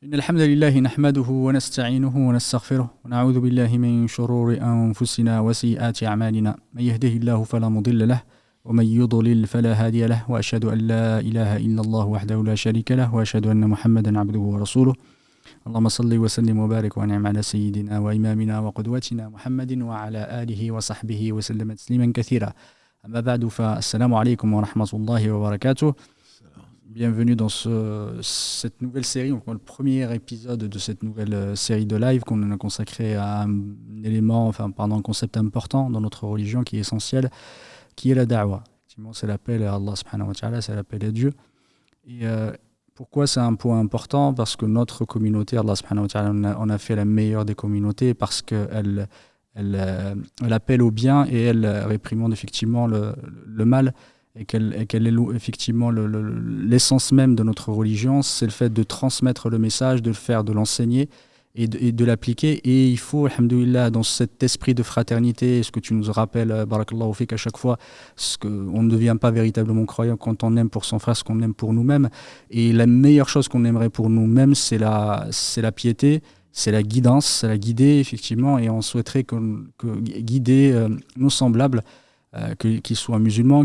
إن الحمد لله نحمده ونستعينه ونستغفره ونعوذ بالله من شرور أنفسنا وسيئات أعمالنا من يهده الله فلا مضل له ومن يضلل فلا هادي له وأشهد أن لا إله إلا الله وحده لا شريك له وأشهد أن محمدا عبده ورسوله اللهم صل وسلم وبارك وانعم على سيدنا وإمامنا وقدوتنا محمد وعلى آله وصحبه وسلم تسليما كثيرا أما بعد فالسلام عليكم ورحمة الله وبركاته. Bienvenue dans cette nouvelle série, donc le premier épisode de cette nouvelle série de live qu'on a consacré à un élément, un concept important dans notre religion qui est essentiel, qui est la da'wa. Effectivement, c'est l'appel à Allah subhanahu wa ta'ala, c'est l'appel à Dieu. Et pourquoi c'est un point important? Parce que notre communauté, Allah subhanahu wa ta'ala, on a fait la meilleure des communautés parce qu'elle appelle au bien et elle réprimande effectivement le mal. Et qu'elle est effectivement l'essence même de notre religion, c'est le fait de transmettre le message, de le faire, de l'enseigner et de l'appliquer. Et il faut, alhamdoulilah, dans cet esprit de fraternité, ce que tu nous rappelles, barakallahu fik, à chaque fois, on ne devient pas véritablement croyant quand on aime pour son frère ce qu'on aime pour nous-mêmes. Et la meilleure chose qu'on aimerait pour nous-mêmes, c'est la piété, c'est la guidance, c'est la guider, effectivement. Et on souhaiterait guider nos semblables, qu'ils soient musulmans,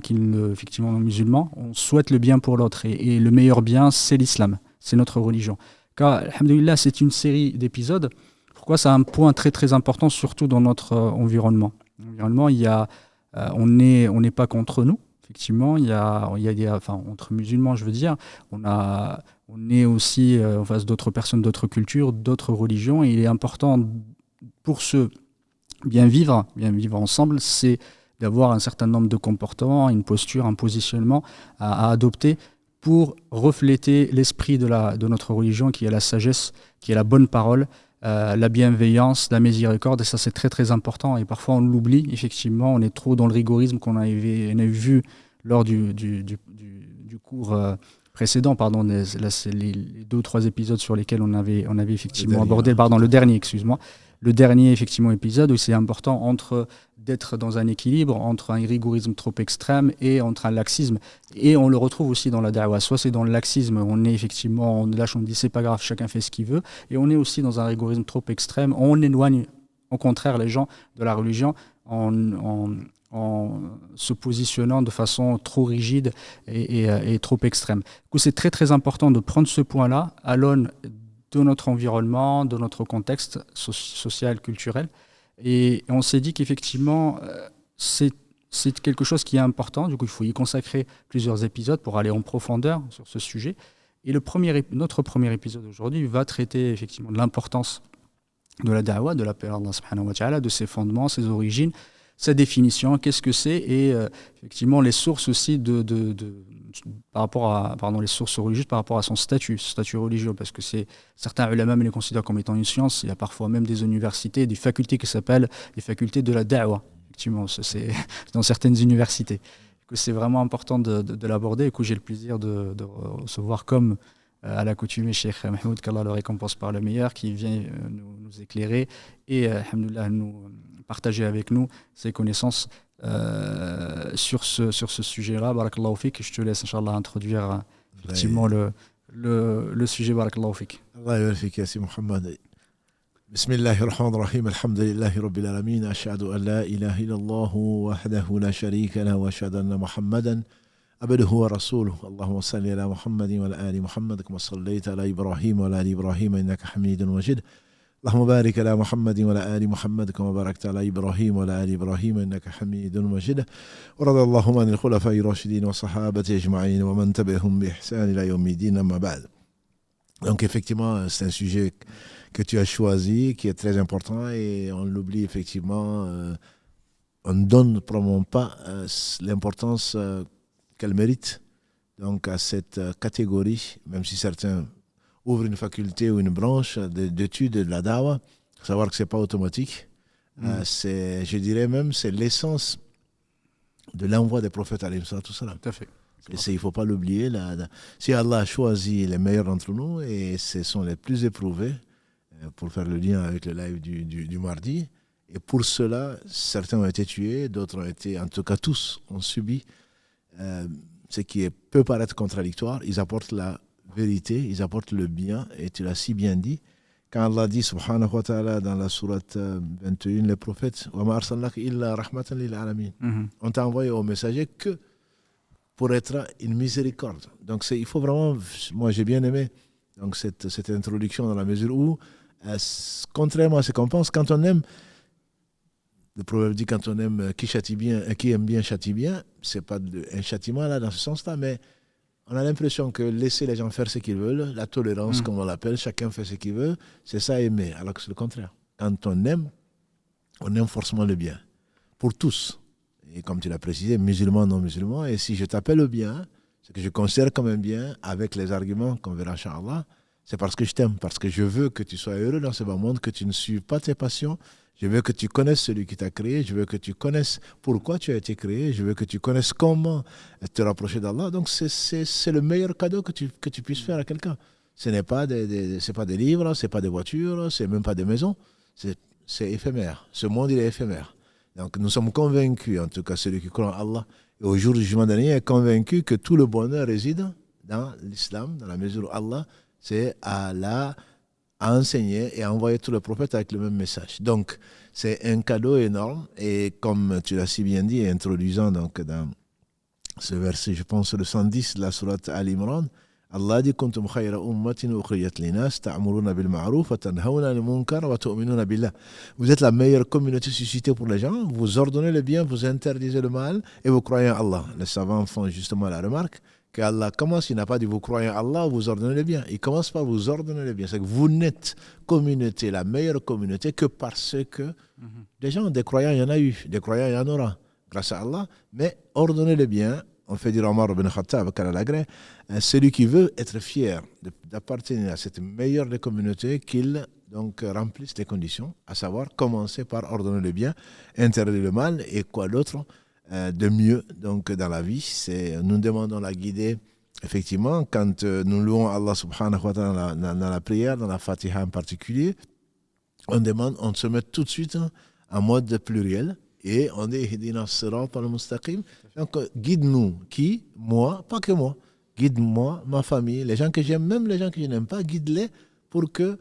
effectivement non musulmans, on souhaite le bien pour l'autre. Et le meilleur bien, c'est l'islam, c'est notre religion. Car, alhamdoulilah, c'est une série d'épisodes. Pourquoi? C'est un point très très important, surtout dans notre environnement. L'environnement, on n'est pas contre nous, effectivement. Il y a entre musulmans, je veux dire, on est aussi en face d'autres personnes, d'autres cultures, d'autres religions. Et il est important pour ce bien vivre ensemble, c'est d'avoir un certain nombre de comportements, une posture, un positionnement à adopter pour refléter l'esprit de notre religion qui est la sagesse, qui est la bonne parole, la bienveillance, la miséricorde, et ça c'est très très important et parfois on l'oublie, effectivement, on est trop dans le rigorisme qu'on avait vu lors du cours précédent, c'est les 2 ou 3 épisodes sur lesquels on avait effectivement abordé, le dernier, excuse-moi. Le dernier, effectivement, épisode où c'est important d'être dans un équilibre entre un rigorisme trop extrême et entre un laxisme. Et on le retrouve aussi dans la da'wa. Soit c'est dans le laxisme, on est effectivement, on lâche, on dit c'est pas grave, chacun fait ce qu'il veut. Et on est aussi dans un rigorisme trop extrême. On éloigne, au contraire, les gens de la religion en se positionnant de façon trop rigide et trop extrême. Du coup, c'est très très important de prendre ce point-là à l'aune de notre environnement, de notre contexte social, culturel. Et on s'est dit qu'effectivement, c'est quelque chose qui est important. Du coup, il faut y consacrer plusieurs épisodes pour aller en profondeur sur ce sujet. Et notre premier épisode aujourd'hui va traiter effectivement de l'importance de la da'wa, de l'appel à Allah subhanahu wa ta'ala, de ses fondements, ses origines, sa définition, qu'est-ce que c'est, et effectivement les sources aussi par rapport à les sources religieuses par rapport à son statut religieux, parce que certains ulama les considèrent comme étant une science. Il y a parfois même des universités, des facultés qui s'appellent les facultés de la da'wa. Effectivement, c'est dans certaines universités. C'est vraiment important de l'aborder. Et que j'ai le plaisir de recevoir comme à l'accoutumée Cheikh Mahmoud, qu'Allah le récompense par le meilleur, qui vient nous éclairer et alhamdoulilah nous partager avec nous ses connaissances sur ce sujet-là. Barakallahu fik. Je te laisse, Inch'Allah, introduire effectivement le sujet. Barakallahu fik. Allah yarfik ya si Muhammad. Bismillahir Rahmanir Rahim. Alhamdulillahi Rabbil Alamin. Ashhadu an la ilaha illallah wahdahu la sharika lahu wa ashhadu anna Muhammadan abduhu wa rasuluhu. Allahumma salli ala Muhammadin wa ala ali Muhammad kama sallaita ala Ibrahim wa ala ali Ibrahim innaka Hamidun Majid. اللهم بارك على محمد وعلى آل محمد كما باركت على إبراهيم وعلى آل إبراهيم إنك حميد مجيد ورضي اللهم عن الخلفاء الراشدين والصحابة أجمعين ومن تبعهم بإحسان إلى يوم الدين أما بعد. Donc effectivement, c'est un sujet que tu as choisi, qui est très important et on l'oublie effectivement, on ne donne probablement pas l'importance qu'elle mérite donc à cette catégorie, même si certains ouvre une faculté ou une branche d'études de la da'wa, savoir que ce n'est pas automatique. Je dirais même c'est l'essence de l'envoi des prophètes alayhi salatu salam. Tout à fait. Il ne faut pas l'oublier. Si Allah a choisi les meilleurs d'entre nous, et ce sont les plus éprouvés, pour faire le lien avec le live du mardi, et pour cela, certains ont été tués, d'autres ont été, en tout cas tous, ont subi ce qui peut paraître contradictoire. Ils apportent la vérité, ils apportent le bien, et tu l'as si bien dit. Quand Allah dit, subhanahu wa ta'ala, dans la sourate 21, les prophètes, « Wa ma arsalnaka illa rahmatan lil alamin » On t'a envoyé au messager que pour être une miséricorde. Donc il faut vraiment, moi j'ai bien aimé donc cette introduction dans la mesure où, contrairement à ce qu'on pense, quand on aime, le proverbe dit quand on aime qui aime bien châtie bien, c'est pas un châtiment là dans ce sens-là, mais on a l'impression que laisser les gens faire ce qu'ils veulent, la tolérance comme on l'appelle, chacun fait ce qu'il veut, c'est ça aimer, alors que c'est le contraire. Quand on aime forcément le bien, pour tous. Et comme tu l'as précisé, musulmans, non musulmans, et si je t'appelle au bien, ce que je considère comme un bien, avec les arguments qu'on verra, Inch'Allah, c'est parce que je t'aime, parce que je veux que tu sois heureux dans ce bas monde, que tu ne suives pas tes passions, je veux que tu connaisses celui qui t'a créé, je veux que tu connaisses pourquoi tu as été créé, je veux que tu connaisses comment te rapprocher d'Allah. Donc c'est le meilleur cadeau que tu puisses faire à quelqu'un. Ce n'est pas c'est pas des livres, ce n'est pas des voitures, ce n'est même pas des maisons, c'est éphémère. Ce monde, il est éphémère. Donc nous sommes convaincus, en tout cas celui qui croit en Allah, et au jour du jugement dernier, est convaincu que tout le bonheur réside dans l'islam, dans la mesure où Allah, c'est Allah a enseigné et a envoyé tous les prophètes avec le même message. Donc, c'est un cadeau énorme. Et comme tu l'as si bien dit, introduisant donc dans ce verset, je pense le 110 de la sourate Al-Imran, Allah dit kuntum khayra ummatin ukhrijat linas ta'muruna bil ma'ruf wa tanhauna 'anil munkar wa tu'minuna billah. Vous êtes la meilleure communauté suscitée pour les gens, vous ordonnez le bien, vous interdisez le mal et vous croyez en Allah. Les savants font justement la remarque qu'Allah commence, il n'a pas dit vous croyez en Allah, vous ordonnez le bien. Il commence par vous ordonner le bien. C'est que vous n'êtes communauté, la meilleure communauté, que parce que des gens, des croyants, il y en a eu, des croyants, il y en aura, grâce à Allah. Mais ordonnez le bien. On fait dire Omar ibn Khattab, celui qui veut être fier d'appartenir à cette meilleure des communautés, qu'il donc remplisse les conditions, à savoir commencer par ordonner le bien, interdire le mal et quoi d'autre de mieux donc dans la vie. Nous demandons la guidée. Effectivement, quand nous louons Allah subhanahu wa ta'ala dans la prière, dans la Fatiha en particulier, on se met tout de suite en mode pluriel. Et on dit Ihdina as-sirata al-mustaqim. Donc guide-nous. Qui? Moi, pas que moi. Guide-moi, ma famille, les gens que j'aime, même les gens que je n'aime pas, guide-les pour qu'ils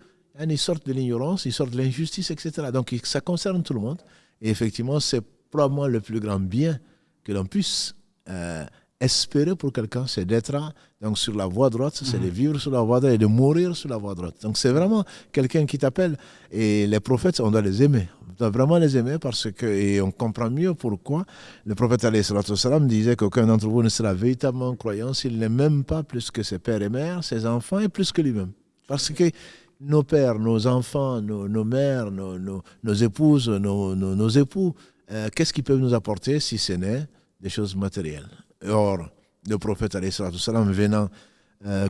sortent de l'ignorance, ils sortent de l'injustice, etc. Donc ça concerne tout le monde. Et effectivement, c'est probablement le plus grand bien que l'on puisse espérer pour quelqu'un, c'est d'être donc sur la voie droite, c'est de vivre sur la voie droite et de mourir sur la voie droite. Donc c'est vraiment quelqu'un qui t'appelle. Et les prophètes, on doit les aimer. On doit vraiment les aimer parce que, et on comprend mieux pourquoi le prophète alayhi salatu wassalam disait qu'aucun d'entre vous ne sera véritablement croyant s'il ne m'aime pas plus que ses pères et mères, ses enfants et plus que lui-même. Parce que nos pères, nos enfants, nos mères, nos épouses, nos époux, qu'est-ce qu'ils peuvent nous apporter si ce n'est des choses matérielles? Or, le prophète alayhi salatu wassalam venant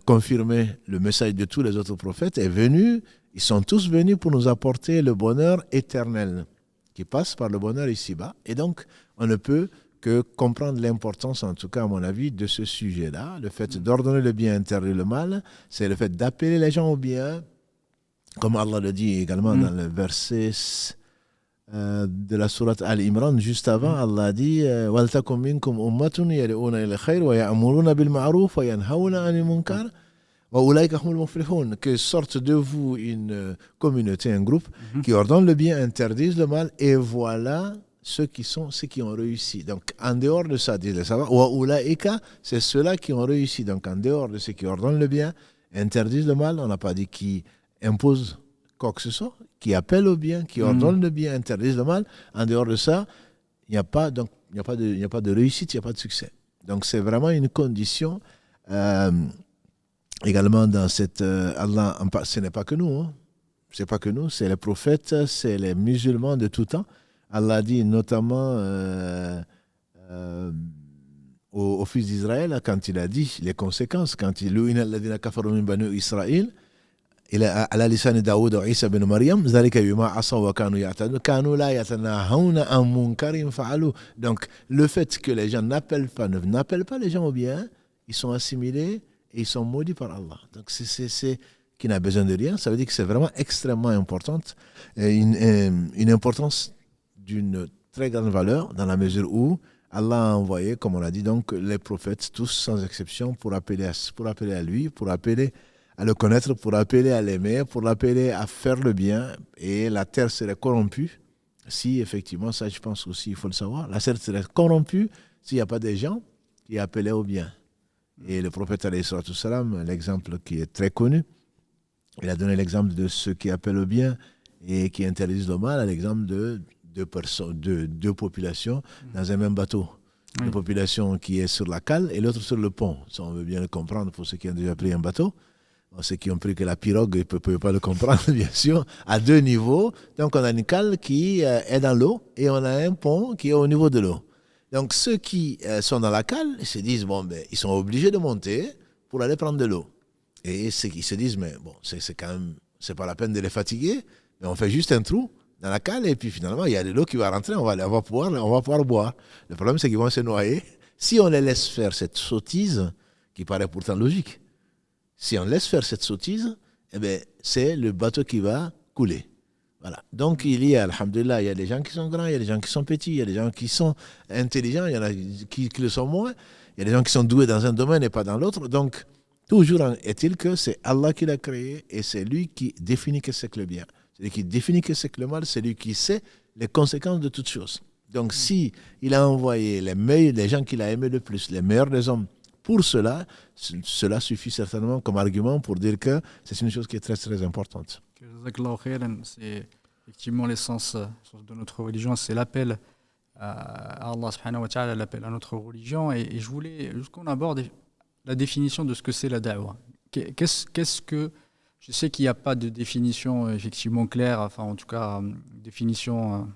confirmer le message de tous les autres prophètes est venu, ils sont tous venus pour nous apporter le bonheur éternel qui passe par le bonheur ici-bas. Et donc, on ne peut que comprendre l'importance, en tout cas à mon avis, de ce sujet-là. Le fait d'ordonner le bien, interdire le mal, c'est le fait d'appeler les gens au bien, comme Allah le dit également dans le verset de la sourate Al-Imran, juste avant, Allah dit وَلْتَكُمْ مِنْكُمْ أُمَّةٌ يَدْعُونَ إِلَى الْخَيْرِ وَيَأْمُرُونَ بِالْمَعْرُوفِ وَيَنْهَوْنَ عَنِ الْمُنكَرِ وَأُولَئِكَ هُمُ الْمُفْلِحُونَ. Que sorte de vous une communauté, un groupe qui ordonne le bien, interdisent le mal, et voilà ceux qui ont réussi. Donc en dehors de ça, disent les savants, وَأُولَئِكَ, c'est ceux-là qui ont réussi. Donc en dehors de ceux qui ordonnent le bien, interdisent le mal, on n'a pas dit qui imposent quoi que ce soit, qui appellent au bien, qui ordonnent le bien, interdisent le mal. En dehors de ça, il n'y a pas de réussite, il n'y a pas de succès. Donc c'est vraiment une condition. Également dans cette Allah, ce n'est pas que nous, c'est pas que nous, c'est les prophètes, c'est les musulmans de tout temps. Allah dit notamment aux fils d'Israël, quand il a dit les conséquences, quand il lu'ina alladhina kafaru min bani Israël, على لسان داود وعيسى بن مريم ذلك بما عصوا وكانوا يعتدون كانوا لا يتناهون عن منكر فعلوه. Donc le fait que les gens n'appellent pas les gens au bien, ils sont assimilés et ils sont maudits par Allah. Donc c'est qui n'a besoin de rien, ça veut dire que c'est vraiment extrêmement importante, une importance d'une très grande valeur, dans la mesure où Allah a envoyé, comme on l'a dit, donc les prophètes, tous sans exception, pour appeler à lui, pour appeler à le connaître, pour appeler à l'aimer, pour l'appeler à faire le bien. Et la terre serait corrompue si, effectivement, ça je pense aussi, il faut le savoir, la terre serait corrompue s'il n'y a pas des gens qui appelaient au bien. Et le prophète, alayhi salatu wassalam, l'exemple qui est très connu, il a donné l'exemple de ceux qui appellent au bien et qui interdisent le mal, à l'exemple de deux populations dans un même bateau. Oui. Une population qui est sur la cale et l'autre sur le pont. Ça, on veut bien le comprendre pour ceux qui ont déjà pris un bateau. Ceux qui ont pris que la pirogue, ils ne peuvent pas le comprendre, bien sûr, à deux niveaux. Donc, on a une cale qui est dans l'eau et on a un pont qui est au niveau de l'eau. Donc, ceux qui sont dans la cale, ils se disent, ils sont obligés de monter pour aller prendre de l'eau. Et ceux qui se disent, mais bon, c'est quand même, c'est pas la peine de les fatiguer, mais on fait juste un trou dans la cale et puis finalement, il y a de l'eau qui va rentrer, on va pouvoir boire. Le problème, c'est qu'ils vont se noyer. Si on les laisse faire cette sottise, qui paraît pourtant logique, si on laisse faire cette sottise, eh bien, c'est le bateau qui va couler. Voilà. Donc, il y a, alhamdoulilah, il y a des gens qui sont grands, il y a des gens qui sont petits, il y a des gens qui sont intelligents, il y en a qui le sont moins, il y a des gens qui sont doués dans un domaine et pas dans l'autre. Donc, toujours est-il que c'est Allah qui l'a créé et c'est lui qui définit que c'est que le bien. C'est lui qui définit que c'est que le mal, c'est lui qui sait les conséquences de toutes choses. Donc, si il a envoyé les gens qu'il a aimés le plus, les meilleurs des hommes, pour cela suffit certainement comme argument pour dire que c'est une chose qui est très très importante. C'est effectivement l'essence de notre religion, c'est l'appel à Allah subhanahu wa ta'ala, l'appel à notre religion. Et je voulais juste qu'on aborde la définition de ce que c'est la da'wah. Qu'est-ce que... Je sais qu'il n'y a pas de définition effectivement claire, enfin en tout cas définition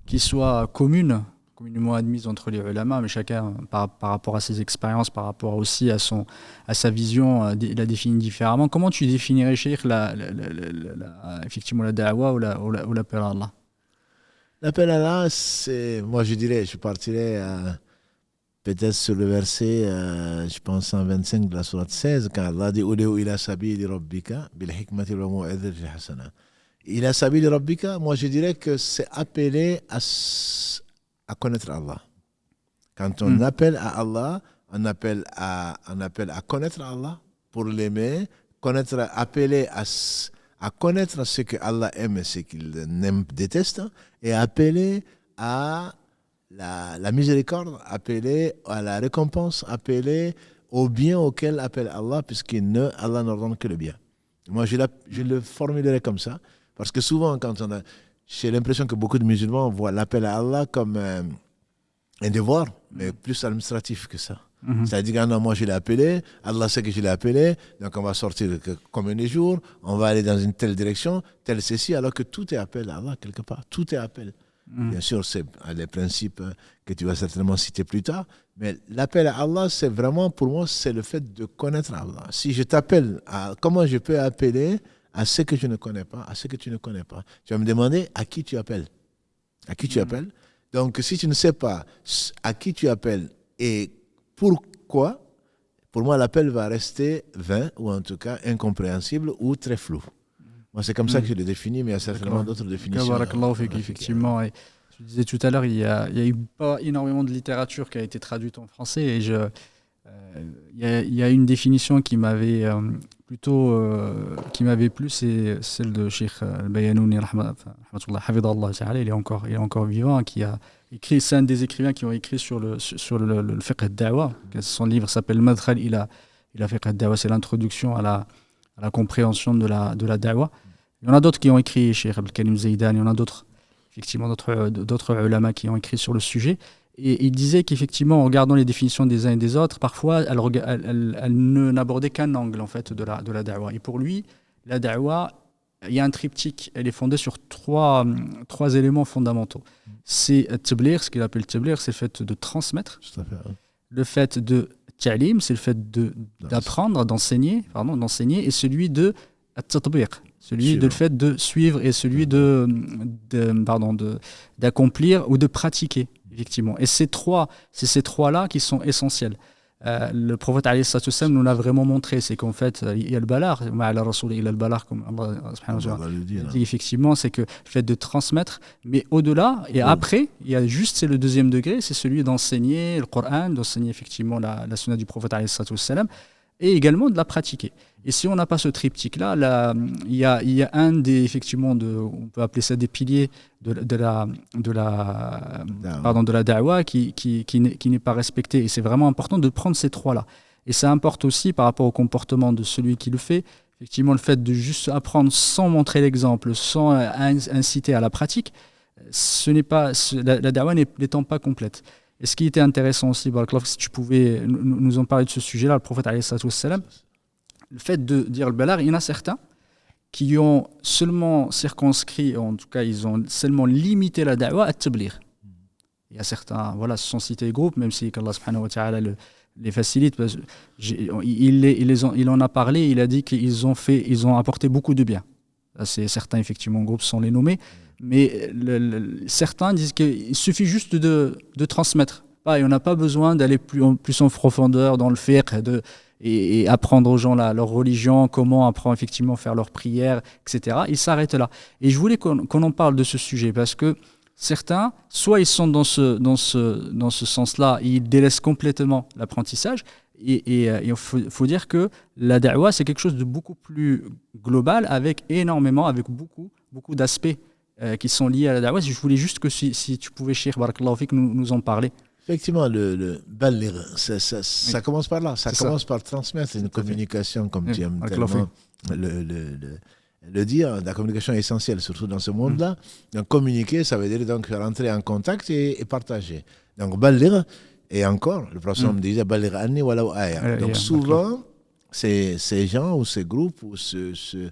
qui soit communément admise entre les ulama, mais chacun par rapport à ses expériences, par rapport aussi à sa vision, la définit différemment. Comment tu définirais, Cheikh, effectivement la da'wah ou l'appel à Allah? L'appel à Allah, c'est, moi je partirais peut-être sur le verset, je pense 125 de la sourate 16, quand Allah dit « Ulihu ila sabili rabbika bil hikmati wal mau'izati hasana ». Ila sabili rabbika, moi je dirais que c'est appeler à connaître Allah. Quand on appelle à Allah, on appelle à connaître Allah pour l'aimer, appeler à connaître ce que Allah aime et ce qu'il déteste, et appeler à la miséricorde, appeler à la récompense, appeler au bien auquel appelle Allah, Allah n'ordonne que le bien. Moi, je le formulerai comme ça, parce que souvent, j'ai l'impression que beaucoup de musulmans voient l'appel à Allah comme un devoir, mais plus administratif que ça. C'est-à-dire que non, moi je l'ai appelé, Allah sait que je l'ai appelé, donc on va sortir combien de jours, on va aller dans une telle direction, telle ceci, alors que tout est appel à Allah quelque part, tout est appel. Bien sûr, c'est les principes que tu vas certainement citer plus tard, mais l'appel à Allah, c'est vraiment, pour moi, c'est le fait de connaître Allah. Si je t'appelle, comment je peux appeler à ce que je ne connais pas, à ce que tu ne connais pas? Tu vas me demander à qui tu appelles. À qui tu appelles? Donc, si tu ne sais pas à qui tu appelles et pourquoi, pour moi, l'appel va rester vain ou en tout cas incompréhensible ou très flou. Moi, c'est comme ça que je le définis, mais il y a certainement d'autres définitions. Effectivement. Et tu disais tout à l'heure, il y a eu pas énormément de littérature qui a été traduite en français. Et il y a une définition qui m'avait plu, c'est celle de Cheikh Al-Bayanouni, il est encore vivant, qui a écrit, c'est un des écrivains qui ont écrit sur le fiqh al-da'wa. Son livre s'appelle Madkhal ila fiqh al-da'wa, c'est l'introduction à la compréhension de la da'wa. Il y en a d'autres qui ont écrit, Cheikh Abdelkarim Zeidan, il y en a d'autres ulama qui ont écrit sur le sujet. Et il disait qu'effectivement, en regardant les définitions des uns et des autres, parfois, elle n'abordait qu'un angle en fait, de la da'wa. Et pour lui, la da'wa, il y a un triptyque, elle est fondée sur trois éléments fondamentaux. C'est tablir, ce qu'il appelle tablir, c'est le fait de transmettre. Le fait de ta'lim, c'est le fait d'apprendre, d'enseigner, et celui de tatbiq, le fait de suivre, et celui d'accomplir ou de pratiquer, effectivement. Et c'est ces trois-là qui sont essentiels. Le prophète alayhi salatu wassalam nous l'a vraiment montré, c'est qu'en fait, il y a le balar, ma'ala rasoul ila al balar, comme Allah subhanahu wa ta'ala dit effectivement, c'est que le fait de transmettre, mais au-delà, et après, il y a juste, c'est le deuxième degré, c'est celui d'enseigner le Coran, d'enseigner effectivement la sunna du prophète alayhi salatu wassalam, et également de la pratiquer. Et si on n'a pas ce triptyque-là, il y a un des, effectivement, on peut appeler ça des piliers de la da'wa qui n'est pas respecté. Et c'est vraiment important de prendre ces trois-là. Et ça importe aussi par rapport au comportement de celui qui le fait. Effectivement, le fait de juste apprendre sans montrer l'exemple, sans inciter à la pratique, la da'wa n'étant pas complète. Et ce qui était intéressant aussi, Barakallah, si tu pouvais nous en parler de ce sujet-là, le prophète alayhi salatu wassalam, le fait de dire le balar, il y en a certains qui ont seulement circonscrit, en tout cas ils ont seulement limité la da'wa à tablir. Il y a certains, voilà, ce sont cités groupes, même si Allah subhanahu wa ta'ala les facilite, parce il en a parlé, il a dit qu'ils ont apporté beaucoup de bien. Là, certains effectivement groupes sans les nommer, mais certains disent qu'il suffit juste de transmettre. On n'a pas besoin d'aller plus en profondeur dans le fiqh, et apprendre aux gens leur religion, comment apprendre effectivement à faire leurs prières, etc. Ils s'arrêtent là. Et je voulais qu'on en parle de ce sujet, parce que certains, soit ils sont dans ce sens-là, ils délaissent complètement l'apprentissage, et il faut dire que la da'wa, c'est quelque chose de beaucoup plus global, avec beaucoup d'aspects qui sont liés à la da'wa. Je voulais juste que si tu pouvais, Cheikh Barakallahu Fik, nous en parler. Effectivement, le balir, ça commence par là. Ça commence par transmettre une communication, comme tu aimes tellement le dire. La communication est essentielle, surtout dans ce monde-là. Donc, communiquer, ça veut dire donc rentrer en contact et partager. Donc, balir, et encore, le prophète me disait balir anni walaw aya. Donc, souvent, ces gens ou ces groupes ou ce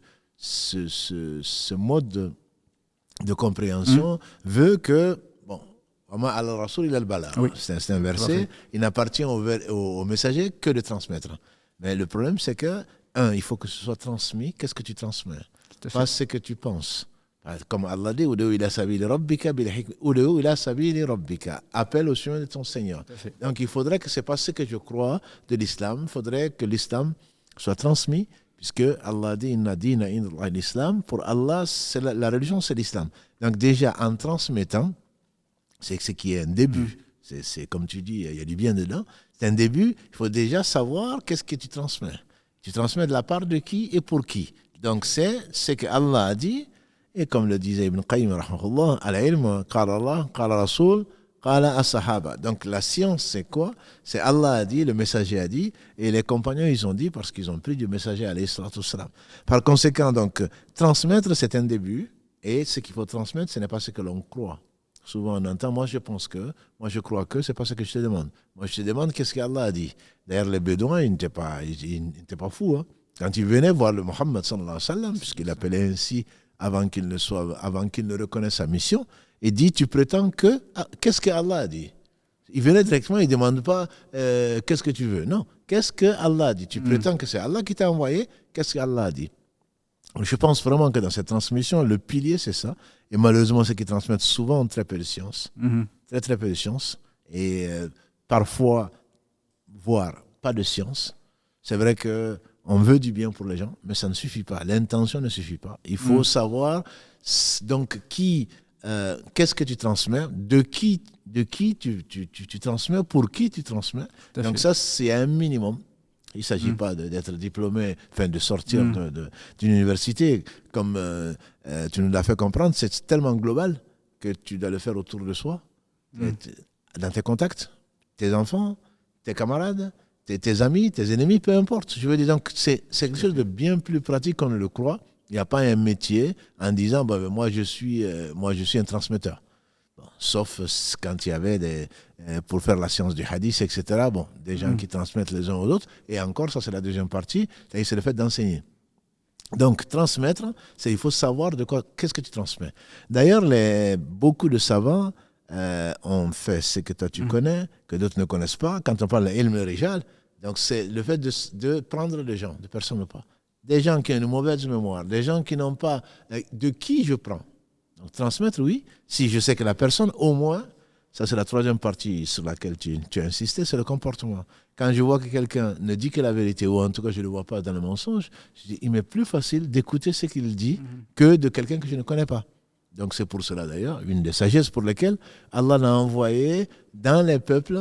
mode de compréhension veut que c'est un verset, il n'appartient au messager que de transmettre. Mais le problème, c'est que, il faut que ce soit transmis. Qu'est-ce que tu transmets? Pas ce que tu penses. Comme Allah dit, appelle au chemin de ton Seigneur. Donc il faudrait que c'est pas ce que je crois de l'islam, il faudrait que l'islam soit transmis, puisque Allah dit inna dina inda l'islam. Pour Allah, la religion, c'est l'islam. Donc déjà, en transmettant, c'est ce qui est un début. C'est comme tu dis, il y a du bien dedans. C'est un début, il faut déjà savoir qu'est-ce que tu transmets. Tu transmets de la part de qui et pour qui. Donc c'est ce que Allah a dit, et comme le disait Ibn Qayyim, al-ilm, qala Allah, qala Rasoul, qala as-sahaba. Donc la science, c'est quoi? C'est Allah a dit, le messager a dit, et les compagnons, ils ont dit parce qu'ils ont pris du messager alayhi salatu wassalam. Par conséquent, donc, transmettre, c'est un début, et ce qu'il faut transmettre, ce n'est pas ce que l'on croit. Souvent on entend, moi je crois que, c'est pas ce que je te demande. Moi je te demande qu'est-ce qu'Allah a dit. D'ailleurs les Bédouins, ils n'étaient pas fous. Hein. Quand ils venaient voir le Muhammad sallallahu alayhi wa sallam, puisqu'il appelait ainsi avant qu'il ne reconnaisse sa mission, il dit, tu prétends que, qu'est-ce qu'Allah a dit? Il venait directement, il ne demande pas qu'est-ce que tu veux. Non, qu'est-ce qu'Allah a dit? Tu prétends que c'est Allah qui t'a envoyé, qu'est-ce qu'Allah a dit? Je pense vraiment que dans cette transmission, le pilier, c'est ça. Et malheureusement, ceux qui transmettent souvent ont très peu de science. Très, très peu de science. Et parfois, voire pas de science. C'est vrai qu'on veut du bien pour les gens, mais ça ne suffit pas. L'intention ne suffit pas. Il faut savoir, donc, qu'est-ce que tu transmets, de qui tu transmets, pour qui tu transmets. Donc ça, c'est un minimum. Il ne s'agit pas d'être diplômé, de sortir d'une université. Comme tu nous l'as fait comprendre, c'est tellement global que tu dois le faire autour de soi, dans tes contacts, tes enfants, tes camarades, tes amis, tes ennemis, peu importe. Je veux dire, donc, c'est quelque chose de bien plus pratique qu'on ne le croit. Il n'y a pas un métier en disant moi je suis un transmetteur. Bon, sauf quand il y avait pour faire la science du hadith, etc. Bon, des gens qui transmettent les uns aux autres. Et encore, ça c'est la deuxième partie, c'est le fait d'enseigner. Donc, transmettre, il faut savoir qu'est-ce que tu transmets. D'ailleurs, beaucoup de savants ont fait ce que toi tu connais, que d'autres ne connaissent pas. Quand on parle d'ilm rijal, donc c'est le fait de prendre des gens, de personnes ou pas. Des gens qui ont une mauvaise mémoire, des gens qui n'ont pas... De qui je prends? Donc, transmettre, oui. Si je sais que la personne, au moins, Ça, c'est la troisième partie sur laquelle tu as insisté, c'est le comportement. Quand je vois que quelqu'un ne dit que la vérité, ou en tout cas je ne le vois pas dans le mensonge, je dis, il m'est plus facile d'écouter ce qu'il dit que de quelqu'un que je ne connais pas. Donc c'est pour cela d'ailleurs, une des sagesses pour lesquelles Allah l'a envoyé dans les peuples,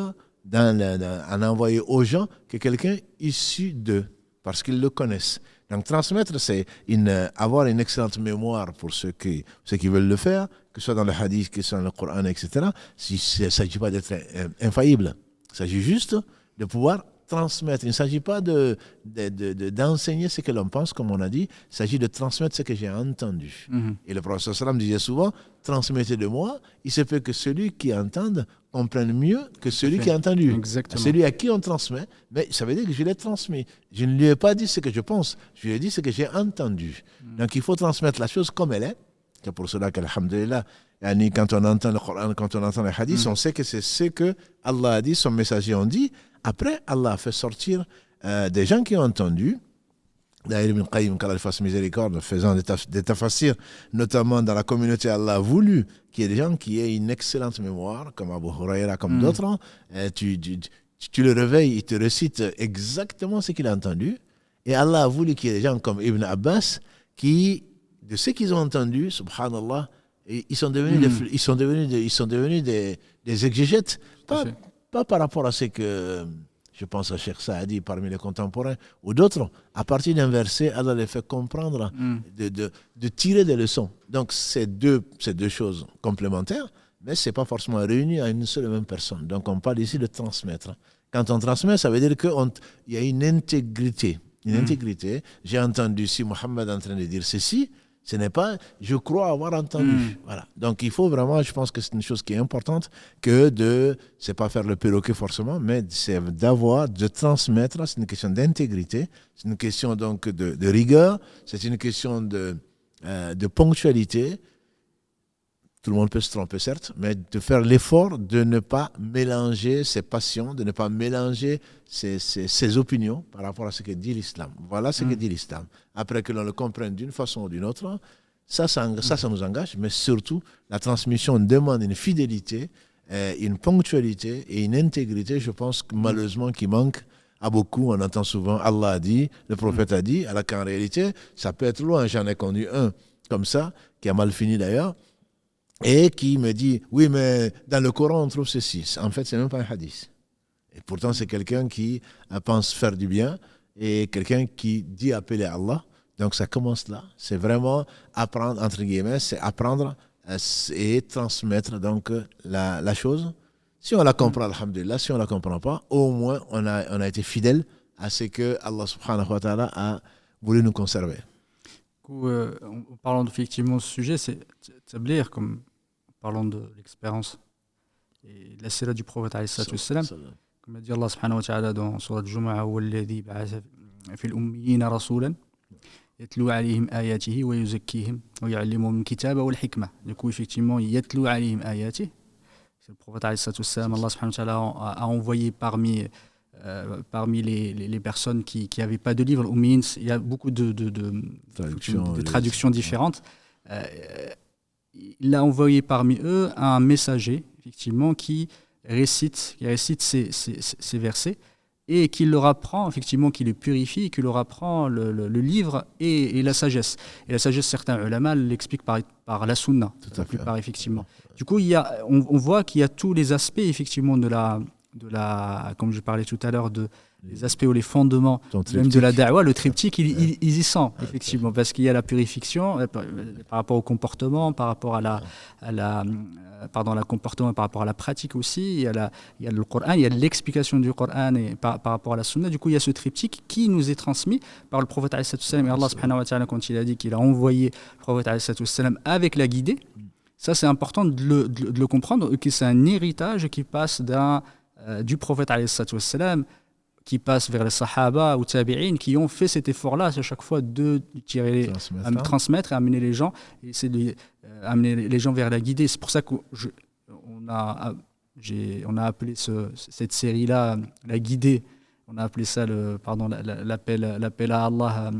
en envoyé aux gens que quelqu'un issu d'eux, parce qu'ils le connaissent. Donc transmettre, c'est avoir une excellente mémoire pour ceux qui veulent le faire, que ce soit dans le hadith, que ce soit dans le Coran, etc. Il ne s'agit pas d'être infaillible. Il s'agit juste de pouvoir transmettre. Il ne s'agit pas d'enseigner ce que l'on pense, comme on a dit. Il s'agit de transmettre ce que j'ai entendu. Et le prophète sallam disait souvent, transmettez de moi. Il se peut que celui qui entende comprenne mieux que celui qui a entendu. Exactement. Celui à qui on transmet, mais ça veut dire que je l'ai transmis. Je ne lui ai pas dit ce que je pense, je lui ai dit ce que j'ai entendu. Donc il faut transmettre la chose comme elle est. C'est pour cela qu'alhamdulillah, quand on entend le Coran, quand on entend les hadiths, on sait que c'est ce que Allah a dit, son messager ont dit. Après, Allah a fait sortir des gens qui ont entendu. D'ailleurs, Ibn Qayyim, qu'Allah fasse miséricorde, faisant des tafassirs, notamment dans la communauté, Allah a voulu qu'il y ait des gens qui aient une excellente mémoire, comme Abu Huraira, comme d'autres. Tu le réveilles, il te récite exactement ce qu'il a entendu. Et Allah a voulu qu'il y ait des gens comme Ibn Abbas qui, de ce qu'ils ont entendu, subhanallah, ils sont devenus des exégètes, pas par rapport à ce que je pense à Cheikh Saadi parmi les contemporains ou d'autres. À partir d'un verset, Allah les fait comprendre, de tirer des leçons. Donc c'est deux choses complémentaires, mais ce n'est pas forcément réuni à une seule et même personne. Donc on parle ici de transmettre. Quand on transmet, ça veut dire qu'il y a une intégrité. Une intégrité. J'ai entendu si Mohammed est en train de dire ceci, ce n'est pas, je crois avoir entendu. Voilà. Donc il faut vraiment, je pense que c'est une chose qui est importante, c'est pas faire le perroquet forcément, mais c'est de transmettre, c'est une question d'intégrité, c'est une question donc de rigueur, c'est une question de ponctualité. Tout le monde peut se tromper, certes, mais de faire l'effort de ne pas mélanger ses passions, de ne pas mélanger ses opinions par rapport à ce que dit l'islam. Voilà ce que dit l'islam. Après que l'on le comprenne d'une façon ou d'une autre, ça nous engage, mais surtout, la transmission demande une fidélité, une ponctualité et une intégrité, je pense, que, malheureusement, qui manque à beaucoup. On entend souvent Allah a dit, le prophète a dit, alors qu'en réalité, ça peut être loin. J'en ai connu un comme ça, qui a mal fini d'ailleurs, et qui me dit, oui, mais dans le Coran, on trouve ceci. En fait, ce n'est même pas un hadith. Et pourtant, c'est quelqu'un qui pense faire du bien et quelqu'un qui dit appeler Allah. Donc, ça commence là. C'est vraiment apprendre, entre guillemets, c'est apprendre et transmettre donc la chose. Si on la comprend, alhamdulillah, si on ne la comprend pas, au moins, on a été fidèle à ce que Allah subhanahu wa ta'ala a voulu nous conserver. En parlant effectivement de ce sujet, c'est tablir, comme parlant de l'expérience et de la sira du prophète alayhi salatu wassalam, comme a dit Allah subhanahu wa ta'ala dans Surat Jumu'ah, huwa alladhi ba'atha fil ummiyina rasulan yatlu alayhim ayatihi wa yuzakkihim wa yu'allimuhum al-kitaba wal hikma. Du coup, effectivement, yatlu alayhim ayatihi, c'est le prophète alayhi salatu wassalam, Allah subhanahu wa ta'ala a envoyé parmi les personnes qui n'avaient pas de livre, il y a beaucoup de traductions différentes. Il a envoyé parmi eux un messager, effectivement, qui récite ces versets et qui leur apprend, effectivement, qui les purifie, et qui leur apprend le livre et la sagesse. Et la sagesse, certains ulama l'expliquent par la sunna, la plupart, effectivement. Du coup, on voit qu'il y a tous les aspects, effectivement, de la, comme je parlais tout à l'heure, les aspects ou les fondements même de la da'wa, le triptyque, ils y sont, effectivement, parce qu'il y a la purification par rapport au comportement, par rapport à la comportement, par rapport à la pratique aussi, il y a le Coran, il y a l'explication du Coran et par rapport à la sunna. Du coup, il y a ce triptyque qui nous est transmis par le prophète alayhi salatu wassalam, et Allah subhanahu wa ta'ala, quand il a dit qu'il a envoyé le prophète alayhi salatu wassalam avec la guidée, ça c'est important de le comprendre, que c'est un héritage qui passe du prophète alayhi salatu wassalam, qui passe vers les sahaba ou tabi'in, qui ont fait cet effort-là à chaque fois de transmettre et amener les gens, et c'est amener les gens vers la guidée. C'est pour ça qu'on a appelé cette série-là la guidée. On a appelé ça l'appel à Allah,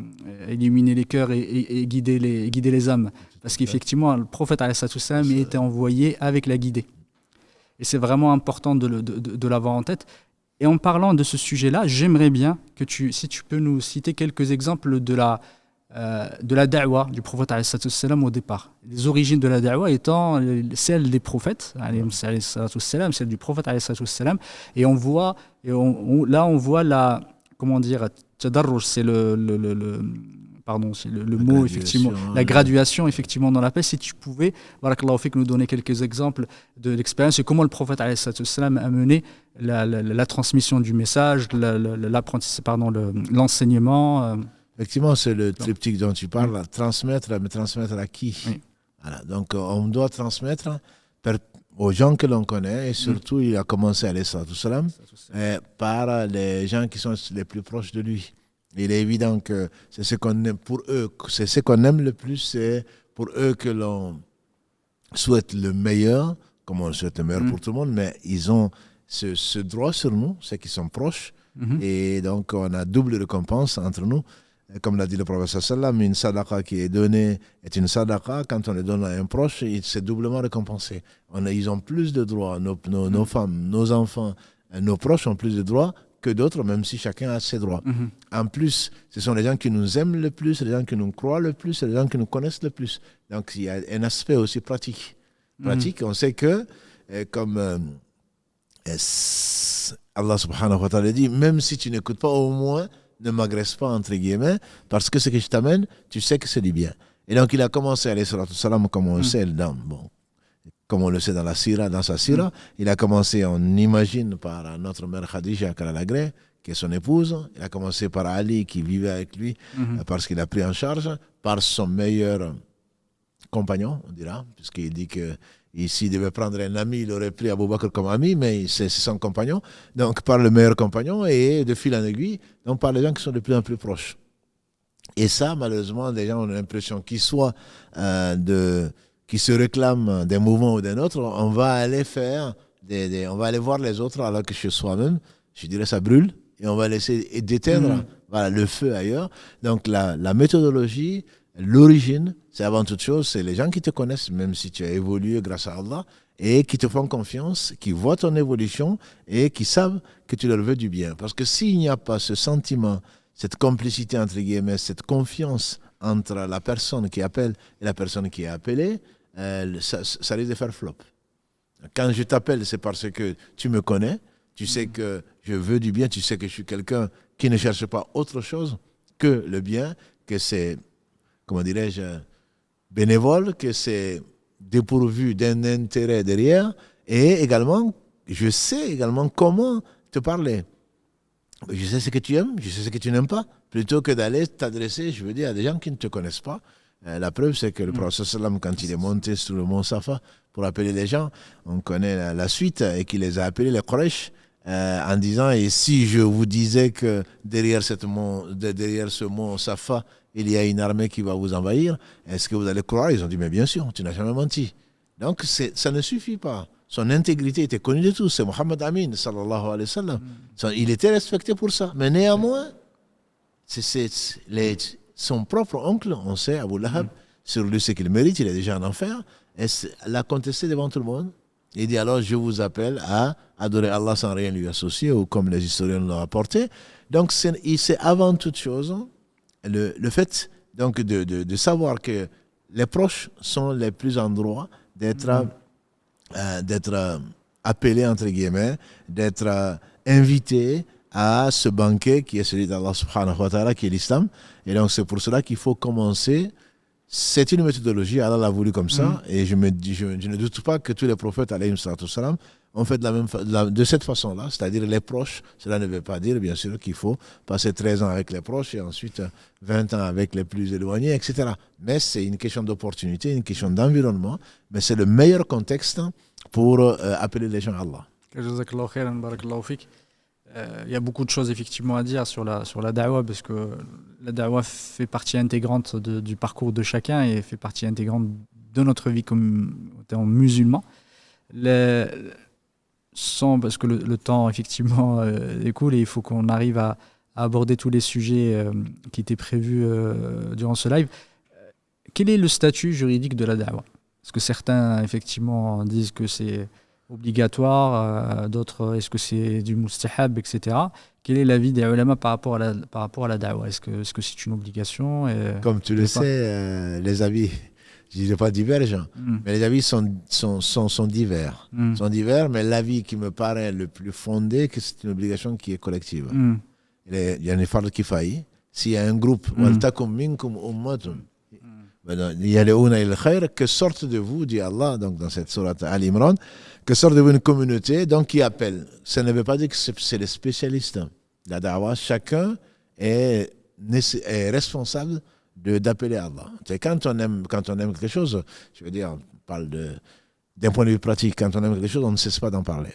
illuminer les cœurs et guider les âmes. Parce qu'effectivement, le prophète alayhi salatu wassalam était envoyé avec la guidée. Et c'est vraiment important de l'avoir en tête. Et en parlant de ce sujet-là, j'aimerais bien que si tu peux nous citer quelques exemples de la da'wa du prophète alayhi salatu wassalam au départ. Les origines de la da'wa étant celles des prophètes, alayhi salatu wassalam, celles du prophète alayhi salatu wassalam. Et on voit, là on voit la, comment dire, tadarruj, c'est pardon, c'est le mot, effectivement, la graduation, effectivement, dans la paix. Si tu pouvais, barakallahu fik, nous donner quelques exemples de l'expérience et comment le prophète alayhi salatu wassalam a mené la transmission du message, l'apprentissage, l'enseignement. Effectivement, c'est le triptyque dont tu parles, transmettre, mais transmettre à qui? Oui. Voilà, donc on doit transmettre aux gens que l'on connaît, et surtout il a commencé alayhi salatu wassalam par les gens qui sont les plus proches de lui. Il est évident que c'est ce qu'on aime pour eux, c'est ce qu'on aime le plus, c'est pour eux que l'on souhaite le meilleur, comme on souhaite le meilleur pour tout le monde, mais ils ont ce droit sur nous, c'est qu'ils sont proches, et donc on a double récompense entre nous. Comme l'a dit le prophète sallam, une sadaqa qui est donnée est une sadaqa. Quand on le donne à un proche, c'est doublement récompensé. Ils ont plus de droits, nos femmes, nos enfants, nos proches ont plus de droits que d'autres, même si chacun a ses droits. En plus, ce sont les gens qui nous aiment le plus, les gens qui nous croient le plus, les gens qui nous connaissent le plus. Donc il y a un aspect aussi pratique. On sait que, comme Allah subhanahu wa ta'ala dit, même si tu n'écoutes pas, au moins ne m'agresse pas, entre guillemets, parce que ce que je t'amène, tu sais que c'est du bien. Et donc il a commencé alayhi salatu wassalam, comme on le sait, comme on le sait dans sa sira, il a commencé, on imagine, par notre mère Khadija Kalalagré, qui est son épouse. Il a commencé par Ali, qui vivait avec lui, parce qu'il a pris en charge, par son meilleur compagnon, on dira, puisqu'il dit que s'il devait prendre un ami, il aurait pris Abu Bakr comme ami, mais c'est son compagnon. Donc par le meilleur compagnon, et de fil en aiguille, donc par les gens qui sont de plus en plus proches. Et ça, malheureusement, les gens ont l'impression qu'ils soient qui se réclament d'un mouvement ou d'un autre, on va aller faire on va aller voir les autres alors que chez soi-même, je dirais ça brûle, et on va laisser d'éteindre le feu ailleurs. Donc la méthodologie, l'origine, c'est avant toute chose, c'est les gens qui te connaissent, même si tu as évolué grâce à Allah, et qui te font confiance, qui voient ton évolution et qui savent que tu leur veux du bien. Parce que s'il n'y a pas ce sentiment, cette complicité entre guillemets, cette confiance entre la personne qui appelle et la personne qui est appelée, ça risque de faire flop. Quand je t'appelle, c'est parce que tu me connais, tu sais que je veux du bien, tu sais que je suis quelqu'un qui ne cherche pas autre chose que le bien, que c'est, comment dirais-je, bénévole, que c'est dépourvu d'un intérêt derrière, et également, je sais également comment te parler. Je sais ce que tu aimes, je sais ce que tu n'aimes pas, plutôt que d'aller t'adresser, je veux dire, à des gens qui ne te connaissent pas. La preuve, c'est que le prophète sallam, quand il est monté sur le mont Safa pour appeler les gens, on connaît la suite, et qu'il les a appelés les Quraysh, en disant, et si je vous disais que derrière ce mont Safa, il y a une armée qui va vous envahir, est-ce que vous allez croire? Ils ont dit, mais bien sûr, tu n'as jamais menti. Donc ça ne suffit pas. Son intégrité était connue de tous. C'est Mohammed Amin, sallallahu alayhi wa sallam. Il était respecté pour ça. Mais néanmoins, son propre oncle, on sait, Abu Lahab, sur lui ce qu'il mérite, il est déjà en enfer, l'a contesté devant tout le monde. Il dit alors, je vous appelle à adorer Allah sans rien lui associer, ou comme les historiens l'ont rapporté. Donc c'est avant toute chose le fait donc, de savoir que les proches sont les plus en droit d'être appelés, entre guillemets, d'être invités à ce banquet qui est celui d'Allah subhanahu wa ta'ala, qui est l'islam. Et donc c'est pour cela qu'il faut commencer. C'est une méthodologie, Allah l'a voulu comme ça, et je ne doute pas que tous les prophètes alayhim salatu wassalam ont fait de cette façon-là, c'est-à-dire les proches. Cela ne veut pas dire, bien sûr, qu'il faut passer 13 ans avec les proches et ensuite 20 ans avec les plus éloignés, etc. Mais c'est une question d'opportunité, une question d'environnement, mais c'est le meilleur contexte pour appeler les gens à Allah. Jazakallahu khairan, barakallahu fik. Il y a beaucoup de choses effectivement à dire sur la da'wa, parce que la da'wa fait partie intégrante du parcours de chacun et fait partie intégrante de notre vie comme étant musulman. Parce que le temps effectivement écoule et il faut qu'on arrive à aborder tous les sujets qui étaient prévus durant ce live. Quel est le statut juridique de la da'wa? Parce que certains effectivement disent que c'est obligatoire, d'autres est-ce que c'est du mustahab, etc. Quel est l'avis des ulama par rapport à la da'wa? Est-ce que c'est une obligation Comme tu le sais, les avis, je ne dirais pas divergents, mais les avis sont divers. Sont divers, mais l'avis qui me paraît le plus fondé, que c'est une obligation qui est collective. Il y a une farde qui faillit. S'il y a un groupe, que sorte de vous, dit Allah, donc dans cette sourate Al-Imran, que sorte de vous une communauté donc, qui appelle. Ça ne veut pas dire que c'est les spécialistes. La da'wah, chacun est responsable d'appeler Allah. C'est quand on aime quelque chose, je veux dire, on parle d'un point de vue pratique, quand on aime quelque chose, on ne cesse pas d'en parler.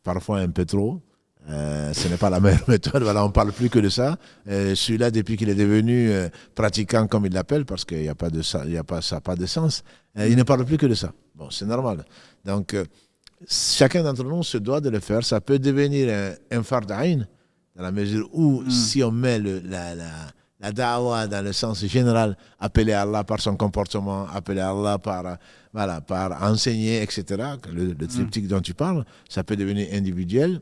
Parfois un peu trop. Ce n'est pas la meilleure méthode, voilà, on ne parle plus que de ça. Celui-là, depuis qu'il est devenu pratiquant, comme il l'appelle, parce qu'il n'y a pas de ça n'a pas de sens, il ne parle plus que de ça. Bon, c'est normal. Donc, chacun d'entre nous se doit de le faire. Ça peut devenir un fard ayn, dans la mesure où, si on met la da'wa dans le sens général, appeler Allah par son comportement, appeler Allah par enseigner, etc., le triptyque dont tu parles, ça peut devenir individuel,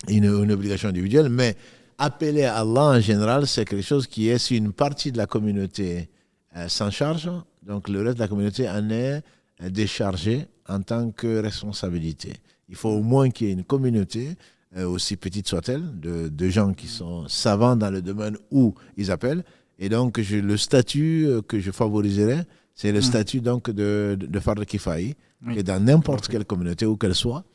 une obligation individuelle, mais appeler à Allah en général, c'est quelque chose qui est, si une partie de la communauté s'en charge, donc le reste de la communauté en est déchargé en tant que responsabilité. Il faut au moins qu'il y ait une communauté, aussi petite soit-elle, de gens qui sont savants dans le domaine où ils appellent, et donc le statut que je favoriserais, c'est le statut donc de Fard Kifaï, et dans n'importe quelle communauté, où qu'elle soit,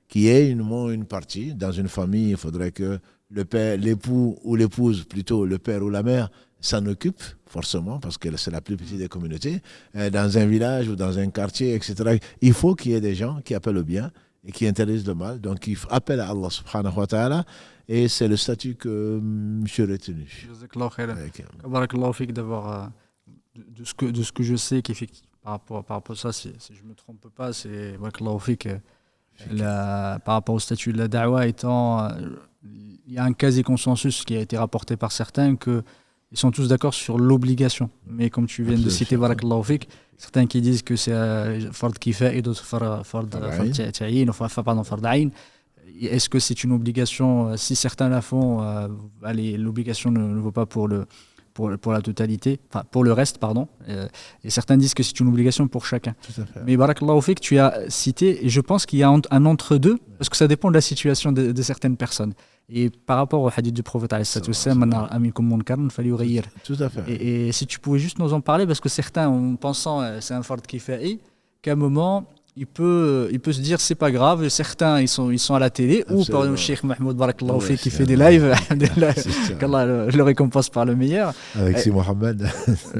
qui est une partie. Dans une famille, il faudrait que l'époux ou l'épouse, plutôt le père ou la mère, s'en occupe, forcément, parce que c'est la plus petite des communautés. Dans un village ou dans un quartier, etc., il faut qu'il y ait des gens qui appellent au bien et qui interdisent le mal. Donc, il appelle à Allah subhanahu wa ta'ala, et c'est le statut que j'ai retenu. Barakallahu fik d'avoir, de ce que je sais qu'effectivement, par rapport à ça, si je ne me trompe pas, c'est Barakallahu fik, par rapport au statut de la da'wa étant, il y a un quasi-consensus qui a été rapporté par certains qu'ils sont tous d'accord sur l'obligation. Mais comme tu viens de citer, Barakallahu fik, certains qui disent que c'est fard kifa et d'autres fard ta'yin, pardon, fard ayn. Est-ce que c'est une obligation? Si certains la font, l'obligation ne vaut pas pour la totalité, enfin pour le reste, pardon. Et certains disent que c'est une obligation pour chacun. Tout à fait. Mais Barakallahu fik, tu as cité, et je pense qu'il y a un entre-deux, parce que ça dépend de la situation de certaines personnes. Et par rapport au hadith du prophète, tout à fait. Et si tu pouvais juste nous en parler, parce que certains, en pensant c'est un fard kifa'i, qu'à un moment, il peut se dire c'est pas grave. Certains ils sont à la télé. Absolument. Ou par exemple Cheikh Mahmoud Barakallahu fik qui fait des lives, qu'Allah le récompense par le meilleur. Avec si Mohamed,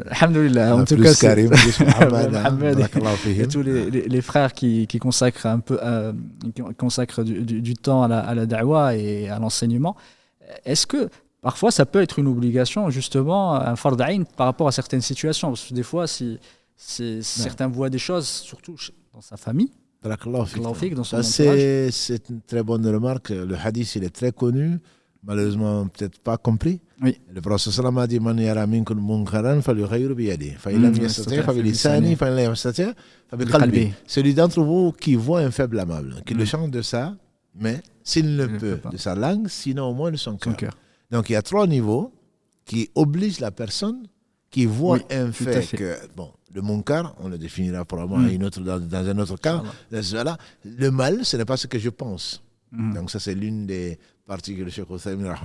alhamdoulilah, en tout plus cas Karim, plus Mohamed, et tous les frères qui consacrent un peu qui consacrent du temps à la da'wa et à l'enseignement. Est-ce que parfois ça peut être une obligation, justement, un fard ayn par rapport à certaines situations? Parce que des fois, si certains voient des choses, surtout dans sa famille, dans son entourage. C'est une très bonne remarque. Le hadith, il est très connu, malheureusement peut-être pas compris. Oui. Le prophète sallallahu alayhi wa sallam a dit: Man yara minkum munkaran falyughayyirhu bi yadihi, fa in lam yastati' fa bi lisanihi, fa in lam yastati' fa bi qalbihi. Celui d'entre vous qui voit un fait blâmable, qui le change de ça, mais s'il ne peut de sa langue, sinon au moins de son cœur. Donc il y a 3 niveaux qui obligent la personne qui voit un fait que, bon, le munkar, on le définira probablement dans un autre cas. Voilà. Le mal, ce n'est pas ce que je pense. Donc ça, c'est l'une des parties que le Cheikh Othaymin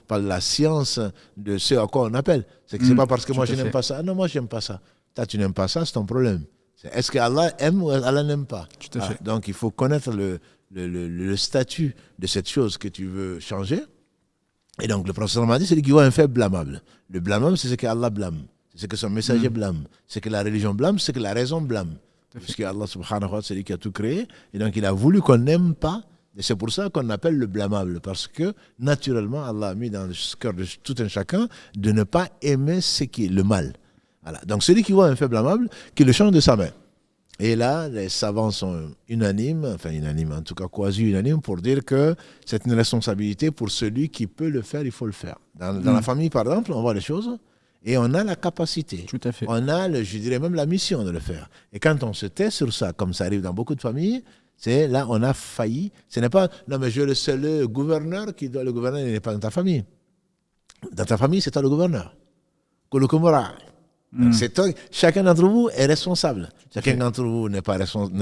parle de la science de ce à quoi on appelle. C'est que c'est pas parce que moi je n'aime pas ça. Non, moi je n'aime pas ça. Toi, tu n'aimes pas ça, c'est ton problème. Est-ce que Allah aime ou Allah n'aime pas? Tout à fait. Donc il faut connaître le statut de cette chose que tu veux changer. Et donc le prophète m'a dit, c'est celui qui voit un fait blâmable. Le blâmable, c'est ce que Allah blâme. C'est ce que son messager blâme. C'est ce que la religion blâme, c'est ce que la raison blâme. Puisque Allah subhanahu wa ta'ala, c'est lui qui a tout créé. Et donc il a voulu qu'on n'aime pas. Et c'est pour ça qu'on appelle le blâmable. Parce que naturellement, Allah a mis dans le cœur de tout un chacun de ne pas aimer ce qui est le mal. Voilà. Donc celui qui voit un fait blâmable, qui le change de sa main. Et là, les savants sont unanimes, en tout cas quasi unanimes, pour dire que c'est une responsabilité pour celui qui peut le faire, il faut le faire. Dans la famille, par exemple, on voit les choses, Et on a la capacité. Tout à fait. On a, je dirais même la mission de le faire. Et quand on se tait sur ça, comme ça arrive dans beaucoup de familles, c'est là on a failli. Ce n'est pas, non mais je le seul gouverneur qui doit, le gouverneur il n'est pas dans ta famille. Dans ta famille, c'est toi le gouverneur. C'est toi, chacun d'entre vous est responsable. Chacun d'entre vous n'est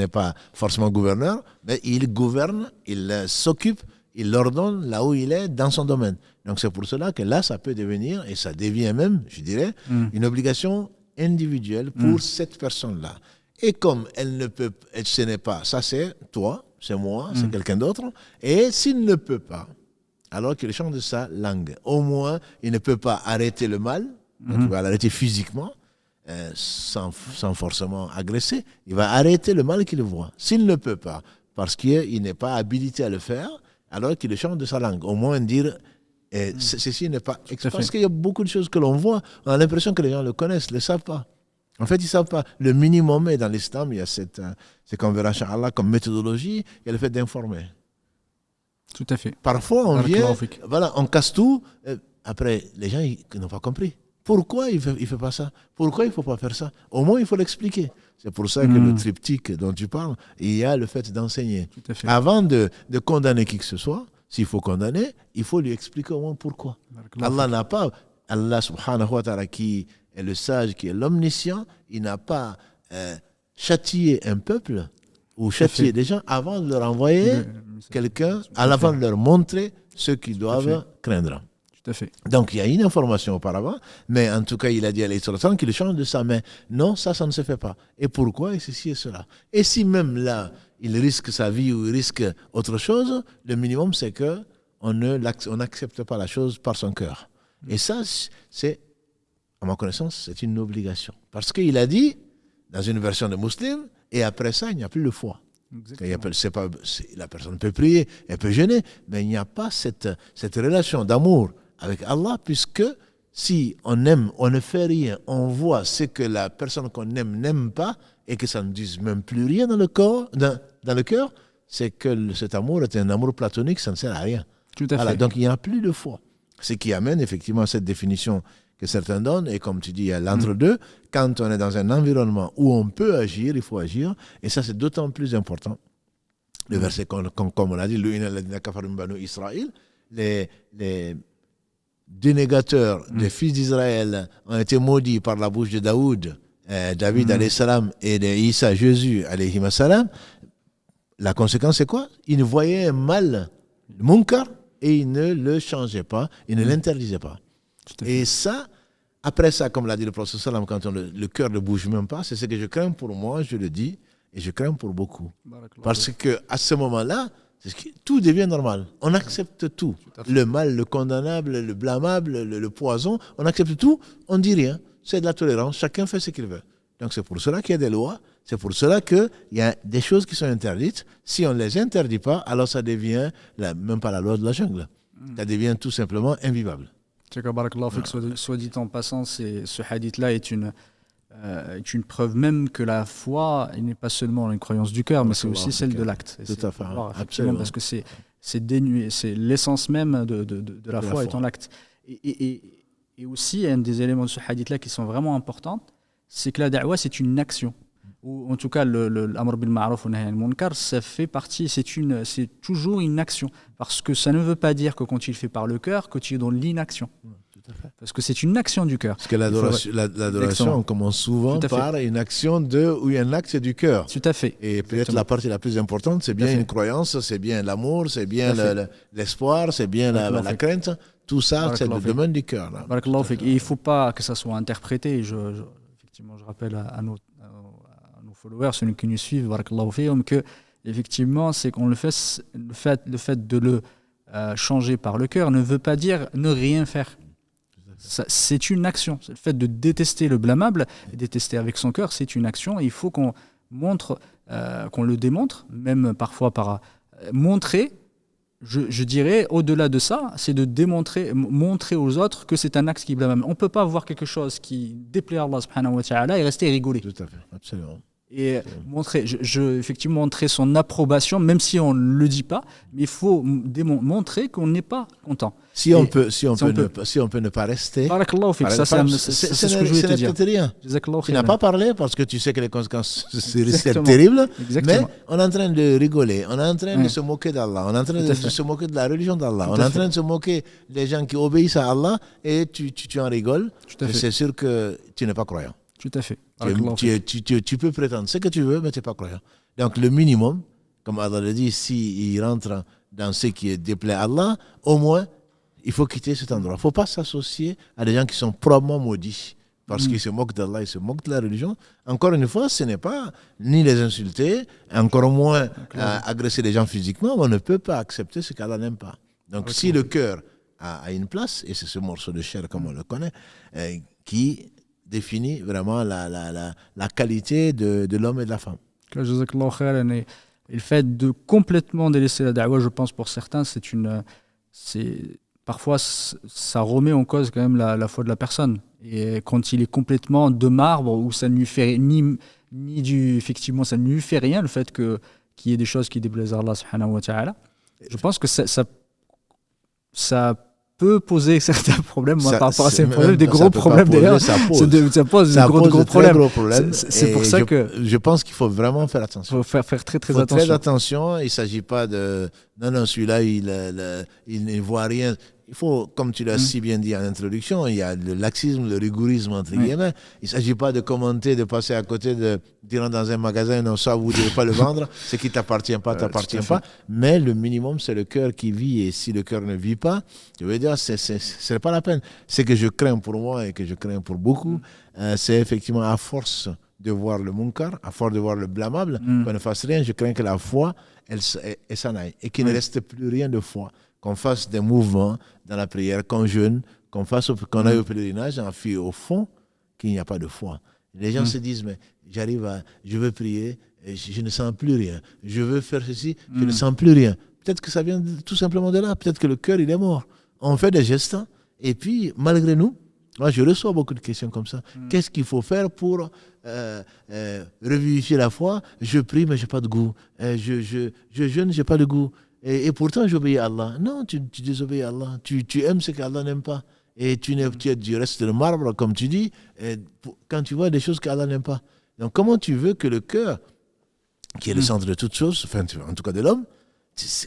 pas forcément gouverneur, mais il gouverne, il s'occupe, il ordonne là où il est dans son domaine. Donc c'est pour cela que là, ça peut devenir, et ça devient même, je dirais, une obligation individuelle pour cette personne-là. Et comme elle ne peut, ce n'est pas, ça c'est toi, c'est moi, c'est quelqu'un d'autre, et s'il ne peut pas, alors qu'il change de sa langue, au moins il ne peut pas arrêter le mal, donc il va l'arrêter physiquement, sans forcément agresser, il va arrêter le mal qu'il voit. S'il ne peut pas, parce qu'il n'est pas habilité à le faire, alors qu'il change de sa langue, au moins dire, ceci n'est pas... Parce qu'il y a beaucoup de choses que l'on voit, on a l'impression que les gens le connaissent, ne le savent pas. En fait, ils ne savent pas. Le minimum, et dans l'islam, il y a cette, c'est qu'on verra, Inch'Allah, comme méthodologie, il y a le fait d'informer. Tout à fait. Parfois, on vient, voilà, on casse tout. Après, les gens, ils n'ont pas compris. Pourquoi il ne fait pas ça? Pourquoi il ne faut pas faire ça? Au moins, il faut l'expliquer. C'est pour ça que le triptyque dont tu parles, il y a le fait d'enseigner. Avant de condamner qui que ce soit, s'il faut condamner, il faut lui expliquer au moins pourquoi. Allah n'a pas, Allah subhanahu wa ta'ala qui est le sage, qui est l'omniscient, il n'a pas châtié un peuple ou châtié des gens avant de leur envoyer quelqu'un, avant de leur montrer ce qu'ils doivent craindre. Tout à fait. Donc il y a une information auparavant, mais en tout cas il a dit à l'Israël qu'il change de sa main. Non, ça ne se fait pas. Et pourquoi? Et ceci et cela. Et si même là, il risque sa vie ou il risque autre chose, le minimum c'est qu'on n'accepte pas la chose par son cœur. Et ça, c'est, à ma connaissance, c'est une obligation. Parce qu'il a dit, dans une version de Muslim, et après ça, il n'y a plus le foi. La personne peut prier, elle peut jeûner, mais il n'y a pas cette relation d'amour avec Allah, puisque si on aime, on ne fait rien, on voit ce que la personne qu'on aime n'aime pas, et que ça ne dise même plus rien dans le corps, dans le cœur, c'est que cet amour est un amour platonique, ça ne sert à rien. Tout à fait. Donc il n'y a plus de foi. Ce qui amène effectivement à cette définition que certains donnent, et comme tu dis, il y a l'entre-deux. Quand on est dans un environnement où on peut agir, il faut agir, et ça c'est d'autant plus important. Le verset, comme on l'a dit, les dénégateurs des fils d'Israël ont été maudits par la bouche de Daoud, David alayhi salam, et de Isa, Jésus alayhi salam. La conséquence c'est quoi? Ils voyaient un mal, le munkar, et ils ne le changeaient pas, ils ne l'interdisaient pas. Et ça, après ça, comme l'a dit le prophète sallam, quand le cœur ne bouge même pas, c'est ce que je crains pour moi, je le dis, et je crains pour beaucoup. Parce qu'à ce moment-là, tout devient normal. On accepte tout. Le mal, le condamnable, le blâmable, le poison, on accepte tout, on ne dit rien. C'est de la tolérance, chacun fait ce qu'il veut. Donc c'est pour cela qu'il y a des lois, c'est pour cela qu'il y a des choses qui sont interdites. Si on ne les interdit pas, alors ça devient, même pas la loi de la jungle, ça devient tout simplement invivable. Soit dit en passant, ce hadith-là est une preuve même que la foi n'est pas seulement une croyance du cœur, mais c'est aussi celle de l'acte. Tout à fait. Absolument, parce que c'est dénué, c'est l'essence même de la foi est en l'acte. Et aussi, un des éléments de ce hadith-là qui sont vraiment importants, c'est que la da'wa, c'est une action. Ou en tout cas, l'amr bil ma'ruf wa nahy anil munkar, ça fait partie, c'est toujours une action. Parce que ça ne veut pas dire que quand tu le fais par le cœur, que tu es dans l'inaction. Parce que c'est une action du cœur. Parce que l'adoration, on commence souvent par une action ou un acte du cœur. Tout à fait. Et peut-être la partie la plus importante, c'est bien une croyance, c'est bien l'amour, c'est bien l'espoir, c'est bien la crainte. Tout ça, c'est le domaine du cœur. Et il ne faut pas que ça soit interprété. Effectivement, je rappelle à nos followers, ceux qui nous suivent, que effectivement, c'est qu'on le fait de le changer par le cœur ne veut pas dire ne rien faire. C'est une action. Le fait de détester le blâmable et détester avec son cœur, c'est une action. Et il faut qu'on montre, qu'on le démontre, même parfois par montrer. Je dirais, au-delà de ça, c'est de montrer aux autres que c'est un acte qui blâme. On ne peut pas voir quelque chose qui déplaît à Allah subhanahu wa ta'ala et rester rigoler. Tout à fait, absolument. et effectivement montrer son approbation, même si on ne le dit pas, mais il faut montrer qu'on n'est pas content. Si on peut ne pas rester. Barakallahu fik, c'est ce que je voulais te dire. Rien. Tu n'as pas parlé parce que tu sais que les conséquences seraient terribles. Exactement. Mais on est en train de rigoler, on est en train de se moquer d'Allah, on est en train de se moquer de la religion d'Allah, on est en train de se moquer des gens qui obéissent à Allah et tu en rigoles. C'est sûr que tu n'es pas croyant. Tout à fait. Tu peux prétendre ce que tu veux, mais tu n'es pas croyant. Donc le minimum, comme Allah le dit, s'il rentre dans ce qui déplaît à Allah, au moins, il faut quitter cet endroit. Il ne faut pas s'associer à des gens qui sont probablement maudits parce qu'ils se moquent d'Allah, ils se moquent de la religion. Encore une fois, ce n'est pas ni les insulter, encore moins agresser les gens physiquement. On ne peut pas accepter ce qu'Allah n'aime pas. Donc si le cœur a une place, et c'est ce morceau de chair comme on le connaît, qui définit vraiment la qualité de l'homme et de la femme. Jazakallahu khairan. Et le fait de complètement délaisser la da'wa, je pense pour certains, parfois ça remet en cause quand même la foi de la personne. Et quand il est complètement de marbre, où ça ne lui fait effectivement ça ne lui fait rien, le fait qu'il y ait des choses qui déplaisent à Allah subhanahu wa ta'ala, je pense que ça peut poser certains problèmes par rapport à ces problèmes, des gros problèmes d'ailleurs. Ça pose de gros problèmes. C'est pour ça que je pense qu'il faut vraiment faire attention. Il faut faire très attention. Il ne s'agit pas de non, celui-là il ne voit rien. Il faut, comme tu l'as si bien dit en introduction, il y a le laxisme, le rigorisme entre guillemets. Il ne s'agit pas de commenter, de passer à côté, de dire dans un magasin, non, ça vous ne devez pas le vendre, ce qui ne t'appartient pas, t'appartient pas. Mais le minimum, c'est le cœur qui vit. Et si le cœur ne vit pas, je veux dire, ce n'est pas la peine. Ce que je crains pour moi et que je crains pour beaucoup, c'est effectivement à force de voir le munkar, à force de voir le blâmable, qu'on ne fasse rien. Je crains que la foi, elle s'en aille et qu'il ne reste plus rien de foi. Qu'on fasse des mouvements dans la prière, qu'on jeûne, qu'on aille au pèlerinage, en fait au fond qu'il n'y a pas de foi. Les gens se disent, mais je veux prier, et je ne sens plus rien. Je veux faire ceci, je ne sens plus rien. Peut-être que ça vient tout simplement de là. Peut-être que le cœur, il est mort. On fait des gestes, et puis, malgré nous, moi, je reçois beaucoup de questions comme ça. Qu'est-ce qu'il faut faire pour revivifier la foi? Je prie, mais je n'ai pas de goût. Je jeûne, je n'ai pas de goût. Et pourtant, j'obéis à Allah. Non, tu désobéis à Allah. Tu aimes ce qu'Allah n'aime pas. Et tu restes le marbre, comme tu dis, quand tu vois des choses qu'Allah n'aime pas. Donc, comment tu veux que le cœur, qui est le centre de toutes choses, enfin, en tout cas de l'homme,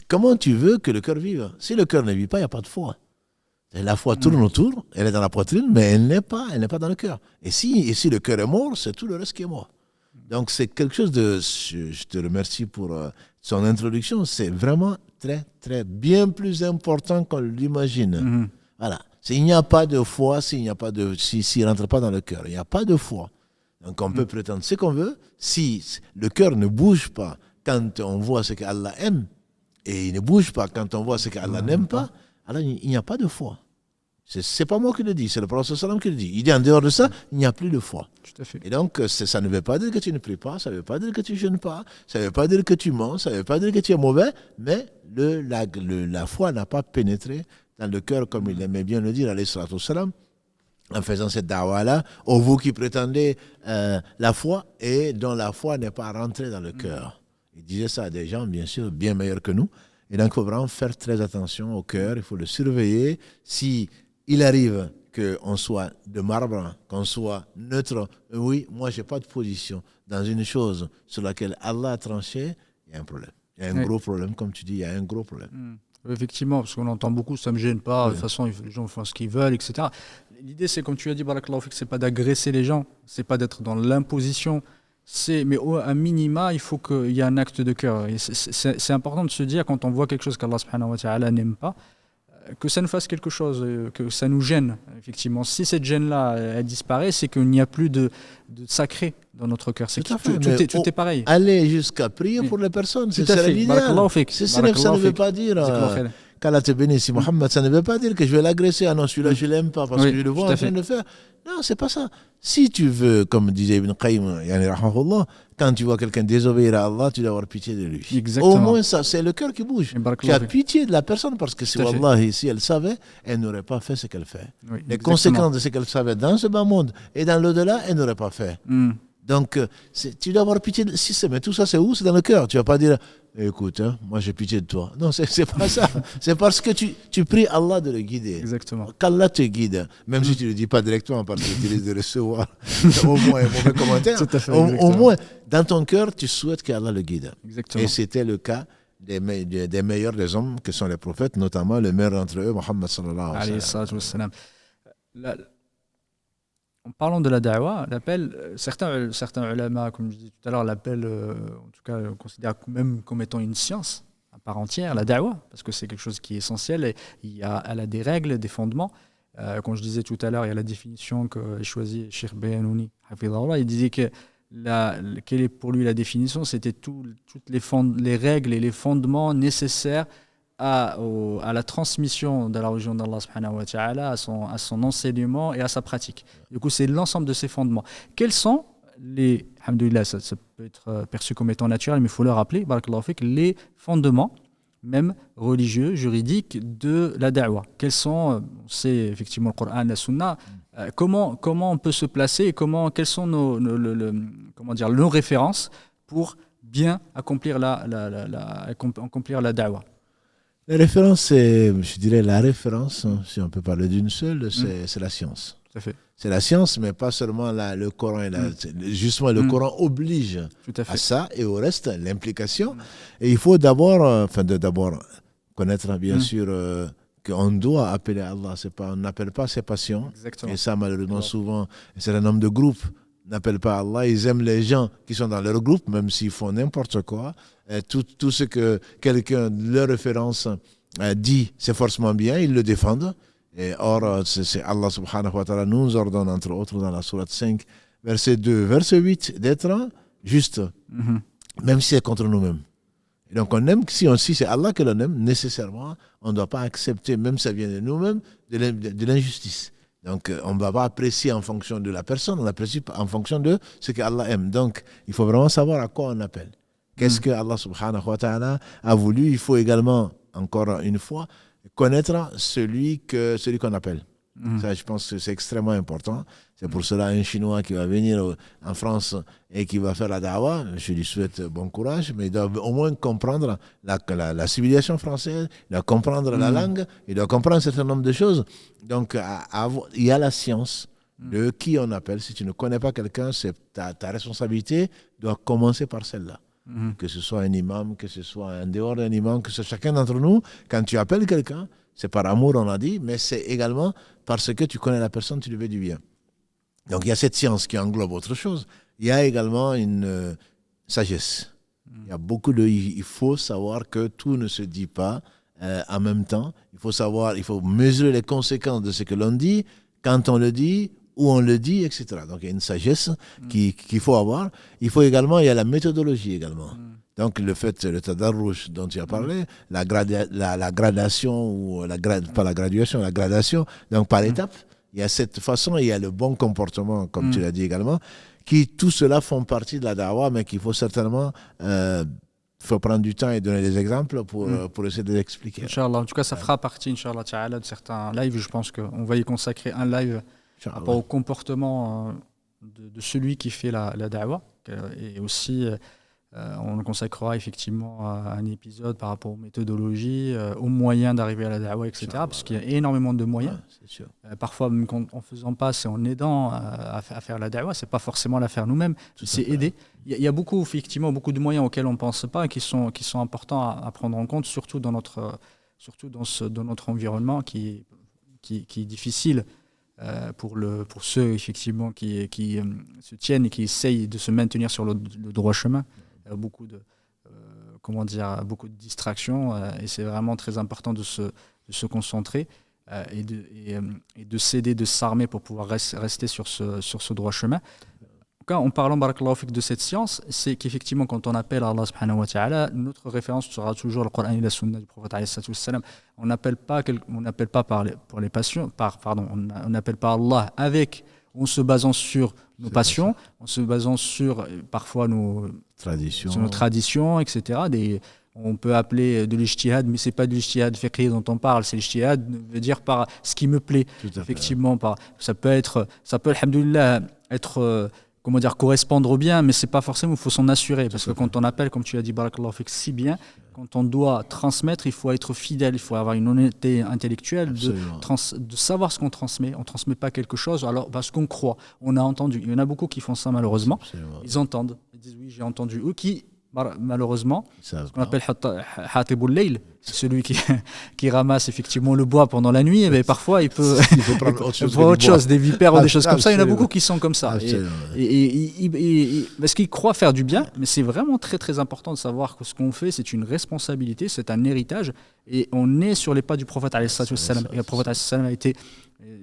comment tu veux que le cœur vive? Si le cœur ne vit pas, il n'y a pas de foi. La foi tourne autour, elle est dans la poitrine, mais elle n'est pas dans le cœur. Et si le cœur est mort, c'est tout le reste qui est mort. Donc, c'est quelque chose de... Je te remercie pour son introduction. C'est vraiment très, très, bien plus important qu'on l'imagine. Voilà. S'il n'y a pas de foi, s'il ne rentre pas dans le cœur, il n'y a pas de foi. Donc, on peut prétendre ce qu'on veut. Si le cœur ne bouge pas quand on voit ce qu'Allah aime, et il ne bouge pas quand on voit ce qu'Allah n'aime pas, alors il n'y a pas de foi. C'est pas moi qui le dis, c'est le prophète sallam qui le dit. Il dit en dehors de ça, il n'y a plus de foi. Tout à fait. Et donc, ça ne veut pas dire que tu ne pries pas, ça ne veut pas dire que tu ne jeûnes pas, ça ne veut pas dire que tu mens, ça ne veut pas dire que tu es mauvais, mais la foi n'a pas pénétré dans le cœur, comme il aimait bien le dire, alayhi salatu wassalam, en faisant cette da'wa-là, ô vous qui prétendez la foi et dont la foi n'est pas rentrée dans le cœur. Il disait ça à des gens, bien sûr, bien meilleurs que nous. Et donc, il faut vraiment faire très attention au cœur, il faut le surveiller. Si il arrive qu'on soit de marbre, qu'on soit neutre, oui, moi, je n'ai pas de position dans une chose sur laquelle Allah a tranché, il y a un problème. Il y a un gros problème, comme tu dis, il y a un gros problème. Effectivement, parce qu'on entend beaucoup, ça ne me gêne pas, de toute façon, les gens font ce qu'ils veulent, etc. L'idée, c'est, comme tu as dit, Barakallahu fik, c'est pas d'agresser les gens, c'est pas d'être dans l'imposition, mais à minima, il faut qu'il y ait un acte de cœur. Et c'est important de se dire, quand on voit quelque chose qu'Allah subhanahu wa ta'ala n'aime pas, que ça nous fasse quelque chose, que ça nous gêne, effectivement. Si cette gêne-là, elle disparaît, c'est qu'il n'y a plus de sacré dans notre cœur. C'est tout est pareil. Aller jusqu'à prier pour les personnes, c'est l'idéal. Ça ne veut pas dire... qu'Allah te bénisse, Mohammed, ça ne veut pas dire que je vais l'agresser. Ah non, celui-là, je ne l'aime pas parce que je le vois en train de le faire. Non, c'est pas ça. Si tu veux, comme disait Ibn Qayyim, quand tu vois quelqu'un désobéir à Allah, tu dois avoir pitié de lui. Exactement. Au moins, ça, c'est le cœur qui bouge. Tu as pitié de la personne parce que si Wallahi, si elle savait, elle n'aurait pas fait ce qu'elle fait. Les conséquences de ce qu'elle savait dans ce bas monde et dans l'au-delà, elle n'aurait pas fait. Donc, tu dois avoir pitié. Mais tout ça, c'est où? C'est dans le cœur. Tu vas pas dire, écoute, moi j'ai pitié de toi. Non, c'est pas ça. C'est parce que tu pries Allah de le guider. Exactement. Qu'Allah te guide, même si tu ne le dis pas directement parce que tu risques de recevoir au moins un mauvais commentaire. Tout à fait, Au moins, dans ton cœur, tu souhaites qu'Allah le guide. Exactement. Et c'était le cas des meilleurs des hommes que sont les prophètes, notamment le meilleur d'entre eux, Mohammed sallallahu alayhi wa sallam. En parlant de la da'wah, l'appel, certains ulama, comme je disais tout à l'heure, l'appellent, en tout cas, considèrent même comme étant une science à part entière, la da'wah, parce que c'est quelque chose qui est essentiel et elle a des règles, des fondements. Comme je disais tout à l'heure, il y a la définition que choisit Cheikh Bayanouni, il disait que quelle est pour lui la définition? C'était toutes les règles et les fondements nécessaires à la transmission de la religion d'Allah subhanahu wa ta'ala, à son enseignement et à sa pratique. Du coup, c'est l'ensemble de ces fondements. Quels sont alhamdoulilah, ça peut être perçu comme étant naturel, mais il faut le rappeler, barakallahu fik, les fondements, même religieux, juridiques, de la da'wah. Quels sont, on sait effectivement le Coran, la Sunna, comment on peut se placer et quelles sont nos références pour bien accomplir la da'wah. La référence, je dirais la référence, si on peut parler d'une seule, c'est la science. Tout à fait. C'est la science, mais pas seulement le Coran. Justement, le Coran oblige à ça et au reste, l'implication. Et il faut d'abord connaître, bien sûr, qu'on doit appeler Allah. On n'appelle pas ses passions. Exactement. Et ça, malheureusement, souvent, c'est un homme de groupe n'appellent pas Allah, ils aiment les gens qui sont dans leur groupe, même s'ils font n'importe quoi. Tout ce que quelqu'un, leur référence, dit, c'est forcément bien, ils le défendent. Et or, c'est Allah subhanahu wa ta'ala nous ordonne, entre autres, dans la sourate 5, verset 2, verset 8, d'être juste, même si c'est contre nous-mêmes. Et donc, on aime, si c'est Allah que l'on aime, nécessairement, on ne doit pas accepter, même si ça vient de nous-mêmes, de l'injustice. Donc, on ne va pas apprécier en fonction de la personne, on apprécie en fonction de ce que Allah aime. Donc, il faut vraiment savoir à quoi on appelle. Qu'est-ce que Allah subhanahu wa ta'ala a voulu. Il faut également, encore une fois, connaître celui qu'on appelle. Ça, je pense que c'est extrêmement important. C'est pour cela un Chinois qui va venir en France et qui va faire la da'wah, je lui souhaite bon courage, mais il doit au moins comprendre la civilisation française, il doit comprendre la langue, il doit comprendre un certain nombre de choses. Donc, il y a la science de qui on appelle. Si tu ne connais pas quelqu'un, ta responsabilité doit commencer par celle-là. Que ce soit un imam, que ce soit en dehors d'un imam, que ce soit chacun d'entre nous, quand tu appelles quelqu'un, c'est par amour, on l'a dit, mais c'est également parce que tu connais la personne, tu lui veux du bien. Donc, il y a cette science qui englobe autre chose. Il y a également une sagesse. Il faut savoir que tout ne se dit pas en même temps. Il faut mesurer les conséquences de ce que l'on dit, quand on le dit, où on le dit, etc. Donc, il y a une sagesse qu'il faut avoir. Il y a la méthodologie également. Donc, le tadarruj dont tu as parlé, la gradation, ou pas la graduation, la gradation, donc par étapes, il y a cette façon, il y a le bon comportement, comme tu l'as dit également, tout cela font partie de la da'wah, mais qu'il faut certainement faut prendre du temps et donner des exemples pour essayer de l'expliquer. Inch'Allah. En tout cas, ça fera partie, Inch'Allah ta'ala, de certains lives. Je pense qu'on va y consacrer un live par rapport au comportement de celui qui fait la da'wah. Et aussi, on le consacrera effectivement à un épisode par rapport aux méthodologies, aux moyens d'arriver à la da'wah, etc. Parce qu'il y a énormément de moyens. C'est sûr. Parfois, même en ne faisant pas, c'est en aidant à faire la da'wah. Ce n'est pas forcément la faire nous-mêmes, c'est aider. Il y a beaucoup de moyens auxquels on ne pense pas et qui sont importants à prendre en compte, surtout dans notre environnement qui est difficile pour ceux effectivement qui se tiennent et qui essayent de se maintenir sur le droit chemin. Il y a beaucoup de distractions et c'est vraiment très important de se concentrer et de s'aider, de s'armer pour pouvoir rester sur ce droit chemin. En parlant de cette science, c'est qu'effectivement quand on appelle Allah subhanahu wa ta'ala, notre référence sera toujours le Coran et la Sunna du prophète alayhi salatu wassalam. On n'appelle pas pour les passions, on n'appelle pas Allah en se basant sur nos passions, en se basant sur parfois nos traditions, etc. On peut appeler de l'ijtihad, mais c'est pas de l'ijtihad fiqhi dont on parle, c'est l'ijtihad veut dire par ce qui me plaît. Effectivement, ça peut alhamdoulilah être comment dire, correspondre bien, mais c'est pas forcément, il faut s'en assurer. Parce que quand on appelle, comme tu as dit, Barakallahu fik, si bien, quand on doit transmettre, il faut être fidèle, il faut avoir une honnêteté intellectuelle de savoir ce qu'on transmet. On ne transmet pas quelque chose alors, parce qu'on croit, on a entendu. Il y en a beaucoup qui font ça malheureusement. Ils entendent, ils disent oui, j'ai entendu. Eux qui, malheureusement, ce qu'on appelle Hatibul Layl, c'est celui qui ramasse effectivement le bois pendant la nuit, et parfois il peut prendre autre chose, des vipères ou des choses comme ça. Il y en a beaucoup qui sont comme ça. Parce qu'ils croient faire du bien, mais c'est vraiment très très important de savoir que ce qu'on fait, c'est une responsabilité, c'est un héritage, et on est sur les pas du prophète alayhi salam. Et le prophète alayhi salam a été,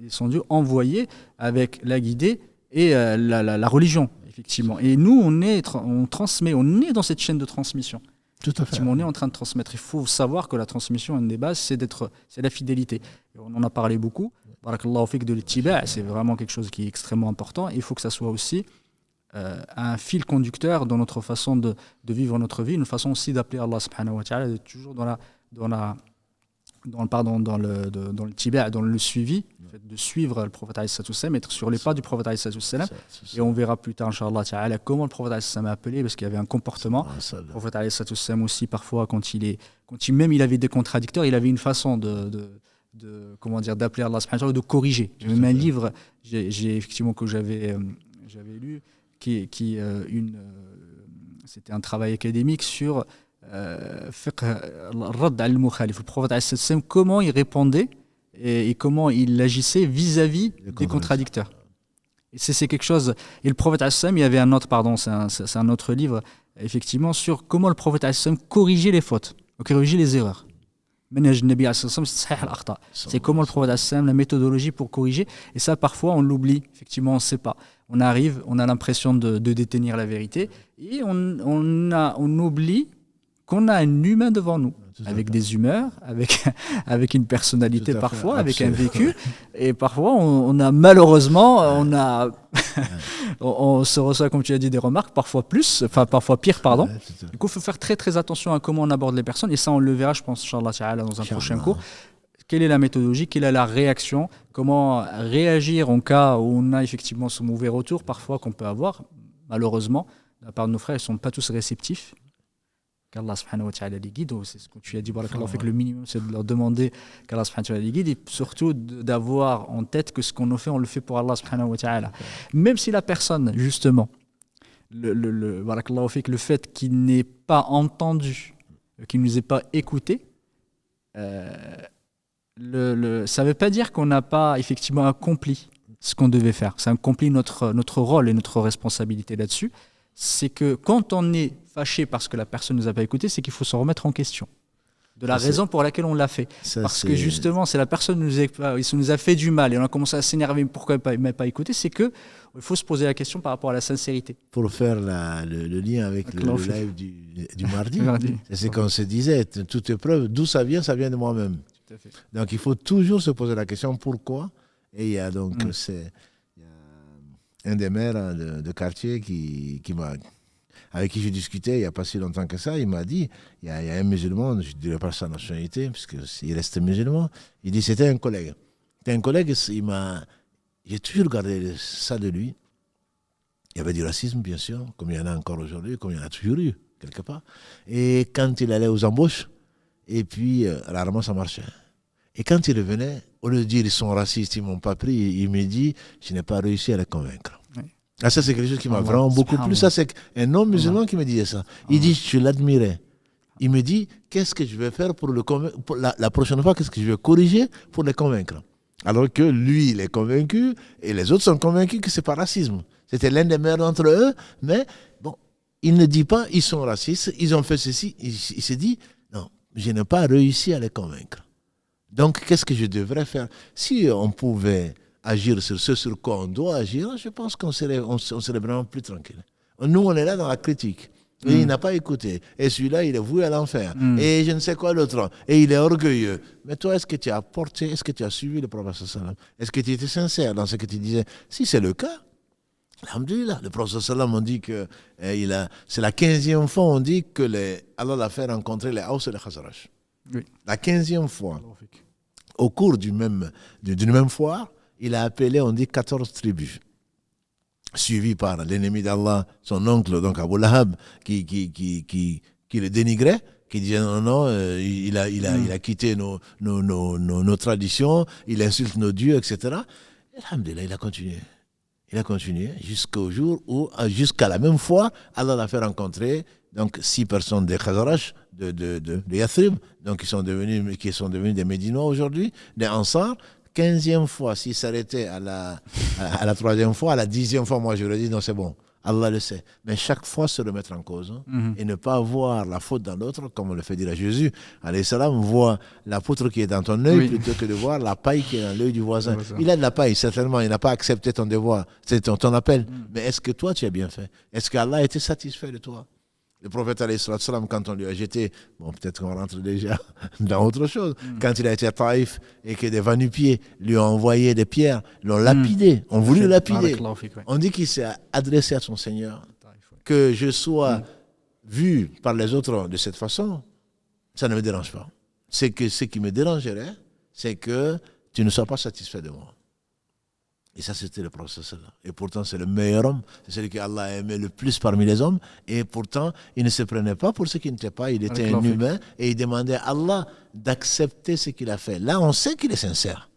son Dieu, envoyé avec la guidée et la religion. Effectivement. Et nous, on transmet, on est dans cette chaîne de transmission. Tout à fait. On est en train de transmettre. Il faut savoir que la transmission, une des bases, c'est la fidélité. Et on en a parlé beaucoup. Barakallahu fik, de l'ittiba', c'est vraiment quelque chose qui est extrêmement important. Et il faut que ça soit aussi un fil conducteur dans notre façon de vivre notre vie, une façon aussi d'appeler Allah subhanahu wa ta'ala, d'être toujours dans le tiba', dans le suivi, le fait de suivre le prophète alayhi sallam, être sur les pas du prophète alayhi sallam. Et on verra plus tard, Inch'Allah ta'ala, comment le prophète alayhi sallam a appelé, parce qu'il y avait un comportement. Le prophète alayhi sallam aussi, parfois, quand il avait des contradicteurs, il avait une façon comment dire, d'appeler Allah subhanahu wa ta'ala, de corriger. J'ai même un livre, effectivement, que j'avais lu, c'était un travail académique sur le prophète, comment il répondait et comment il agissait vis-à-vis des contradicteurs. Et c'est quelque chose. Et le prophète, il y avait un autre, c'est un autre livre, effectivement, sur comment le prophète corrigeait les fautes, corrigeait les erreurs. C'est comment le prophète, la méthodologie pour corriger. Et ça, parfois, on l'oublie. Effectivement, on ne sait pas. On arrive, on a l'impression de détenir la vérité et on oublie qu'on a un humain devant nous, avec des humeurs, avec une personnalité parfois, avec un vécu. Et parfois, on a malheureusement, on se reçoit, comme tu as dit, des remarques, parfois pire, pardon. Du coup, il faut faire très très attention à comment on aborde les personnes. Et ça, on le verra, je pense, Inch'Allah ta'ala, dans un prochain cours. Quelle est la méthodologie, quelle est la réaction, comment réagir en cas où on a effectivement ce mauvais retour, parfois qu'on peut avoir, malheureusement, de la part de nos frères, ils ne sont pas tous réceptifs. Qu'Allah subhanahu wa ta'ala les guide, c'est ce que tu as dit, barakallahu fik, le minimum c'est de leur demander qu'Allah subhanahu wa ta'ala les guide, et surtout d'avoir en tête que ce qu'on a fait, on le fait pour Allah subhanahu wa ta'ala. Même si la personne, justement, barakallahu fik, le fait qu'il n'ait pas entendu, qu'il ne nous ait pas écouté, ça ne veut pas dire qu'on n'a pas effectivement accompli ce qu'on devait faire. Ça accomplit notre rôle et notre responsabilité là-dessus. C'est que quand on est fâché parce que la personne ne nous a pas écouté, c'est qu'il faut se remettre en question de la raison pour laquelle on l'a fait. Parce que justement, c'est la personne qui nous a fait du mal et on a commencé à s'énerver, pourquoi il ne m'a pas écouté, c'est qu'il faut se poser la question par rapport à la sincérité. Pour faire le lien avec le live du mardi, c'est comme se disait, toute épreuve, d'où ça vient de moi-même. Tout à fait. Donc il faut toujours se poser la question pourquoi. Et il y a donc un des maires de quartier avec qui je discutais il n'y a pas si longtemps que ça, il m'a dit, il y a un musulman, je ne dirais pas sa nationalité, puisqu'il reste musulman, il dit c'était un collègue. J'ai toujours gardé ça de lui. Il y avait du racisme, bien sûr, comme il y en a encore aujourd'hui, comme il y en a toujours eu, quelque part. Et quand il allait aux embauches, et puis rarement ça marchait. Et quand il revenait, au lieu de dire ils sont racistes, ils ne m'ont pas pris, il me dit je n'ai pas réussi à les convaincre. Oui. Ah, ça, c'est quelque chose qui m'a vraiment beaucoup plu. Ça, c'est un homme musulman qui me disait ça. Il dit je l'admirais. Il me dit qu'est-ce que je vais faire pour le convaincre, la prochaine fois, qu'est-ce que je vais corriger pour les convaincre. Alors que lui, il est convaincu et les autres sont convaincus que ce n'est pas racisme. C'était l'un des meilleurs d'entre eux, mais bon, il ne dit pas ils sont racistes, ils ont fait ceci. Il se dit non, je n'ai pas réussi à les convaincre. Donc, qu'est-ce que je devrais faire? Si on pouvait agir sur ce sur quoi on doit agir, je pense qu'on serait vraiment plus tranquille. Nous, on est là dans la critique. Et il n'a pas écouté. Et celui-là, il est voué à l'enfer. Et je ne sais quoi l'autre. Et il est orgueilleux. Mais toi, est-ce que tu as porté, est-ce que tu as suivi le prophète sallam? Est-ce que tu étais sincère dans ce que tu disais? Si c'est le cas, alhamdulillah, le prophète sallam, on dit que c'est la 15e fois, on dit que Allah l'a fait rencontrer les Aws et les Khazraj. Oui. La 15e fois. Au cours d'une même foire, il a appelé, on dit, 14 tribus. suivi par l'ennemi d'Allah, son oncle, donc Abu Lahab, qui le dénigrait, qui disait non, il a quitté nos traditions, il insulte nos dieux, etc. Et alhamdulillah, il a continué. Il a continué jusqu'au jour où, jusqu'à la même fois, Allah l'a fait rencontrer donc 6 personnes des Khazraj, de Yathrib, donc qui sont devenus des Médinois aujourd'hui, des Ansar. 15e fois, s'il s'arrêtait à la 3e fois, à la 10e fois, moi je lui dis non, c'est bon. Allah le sait. Mais chaque fois se remettre en cause et ne pas voir la faute dans l'autre, comme on le fait dire à Jésus. Alayhi salam, vois la poutre qui est dans ton œil plutôt que de voir la paille qui est dans l'œil du voisin. Il a de la paille, certainement. Il n'a pas accepté ton devoir, c'est ton appel. Mais est-ce que toi, tu as bien fait? Est-ce qu'Allah était satisfait de toi? Le prophète, alayhi salam, quand on lui a jeté, bon, peut-être qu'on rentre déjà dans autre chose, quand il a été à Taïf et que des va-nu-pieds lui ont envoyé des pierres, l'ont lapidé, ont voulu le lapider. On dit qu'il s'est adressé à son Seigneur. Que je sois vu par les autres de cette façon, ça ne me dérange pas. Ce qui me dérangerait, c'est que tu ne sois pas satisfait de moi. Et ça, c'était le prophète. Et pourtant, c'est le meilleur homme. C'est celui qu'Allah a aimé le plus parmi les hommes. Et pourtant, il ne se prenait pas pour ce qu'il n'était pas. Il était un humain. Et il demandait à Allah d'accepter ce qu'il a fait. Là, on sait qu'il est sincère.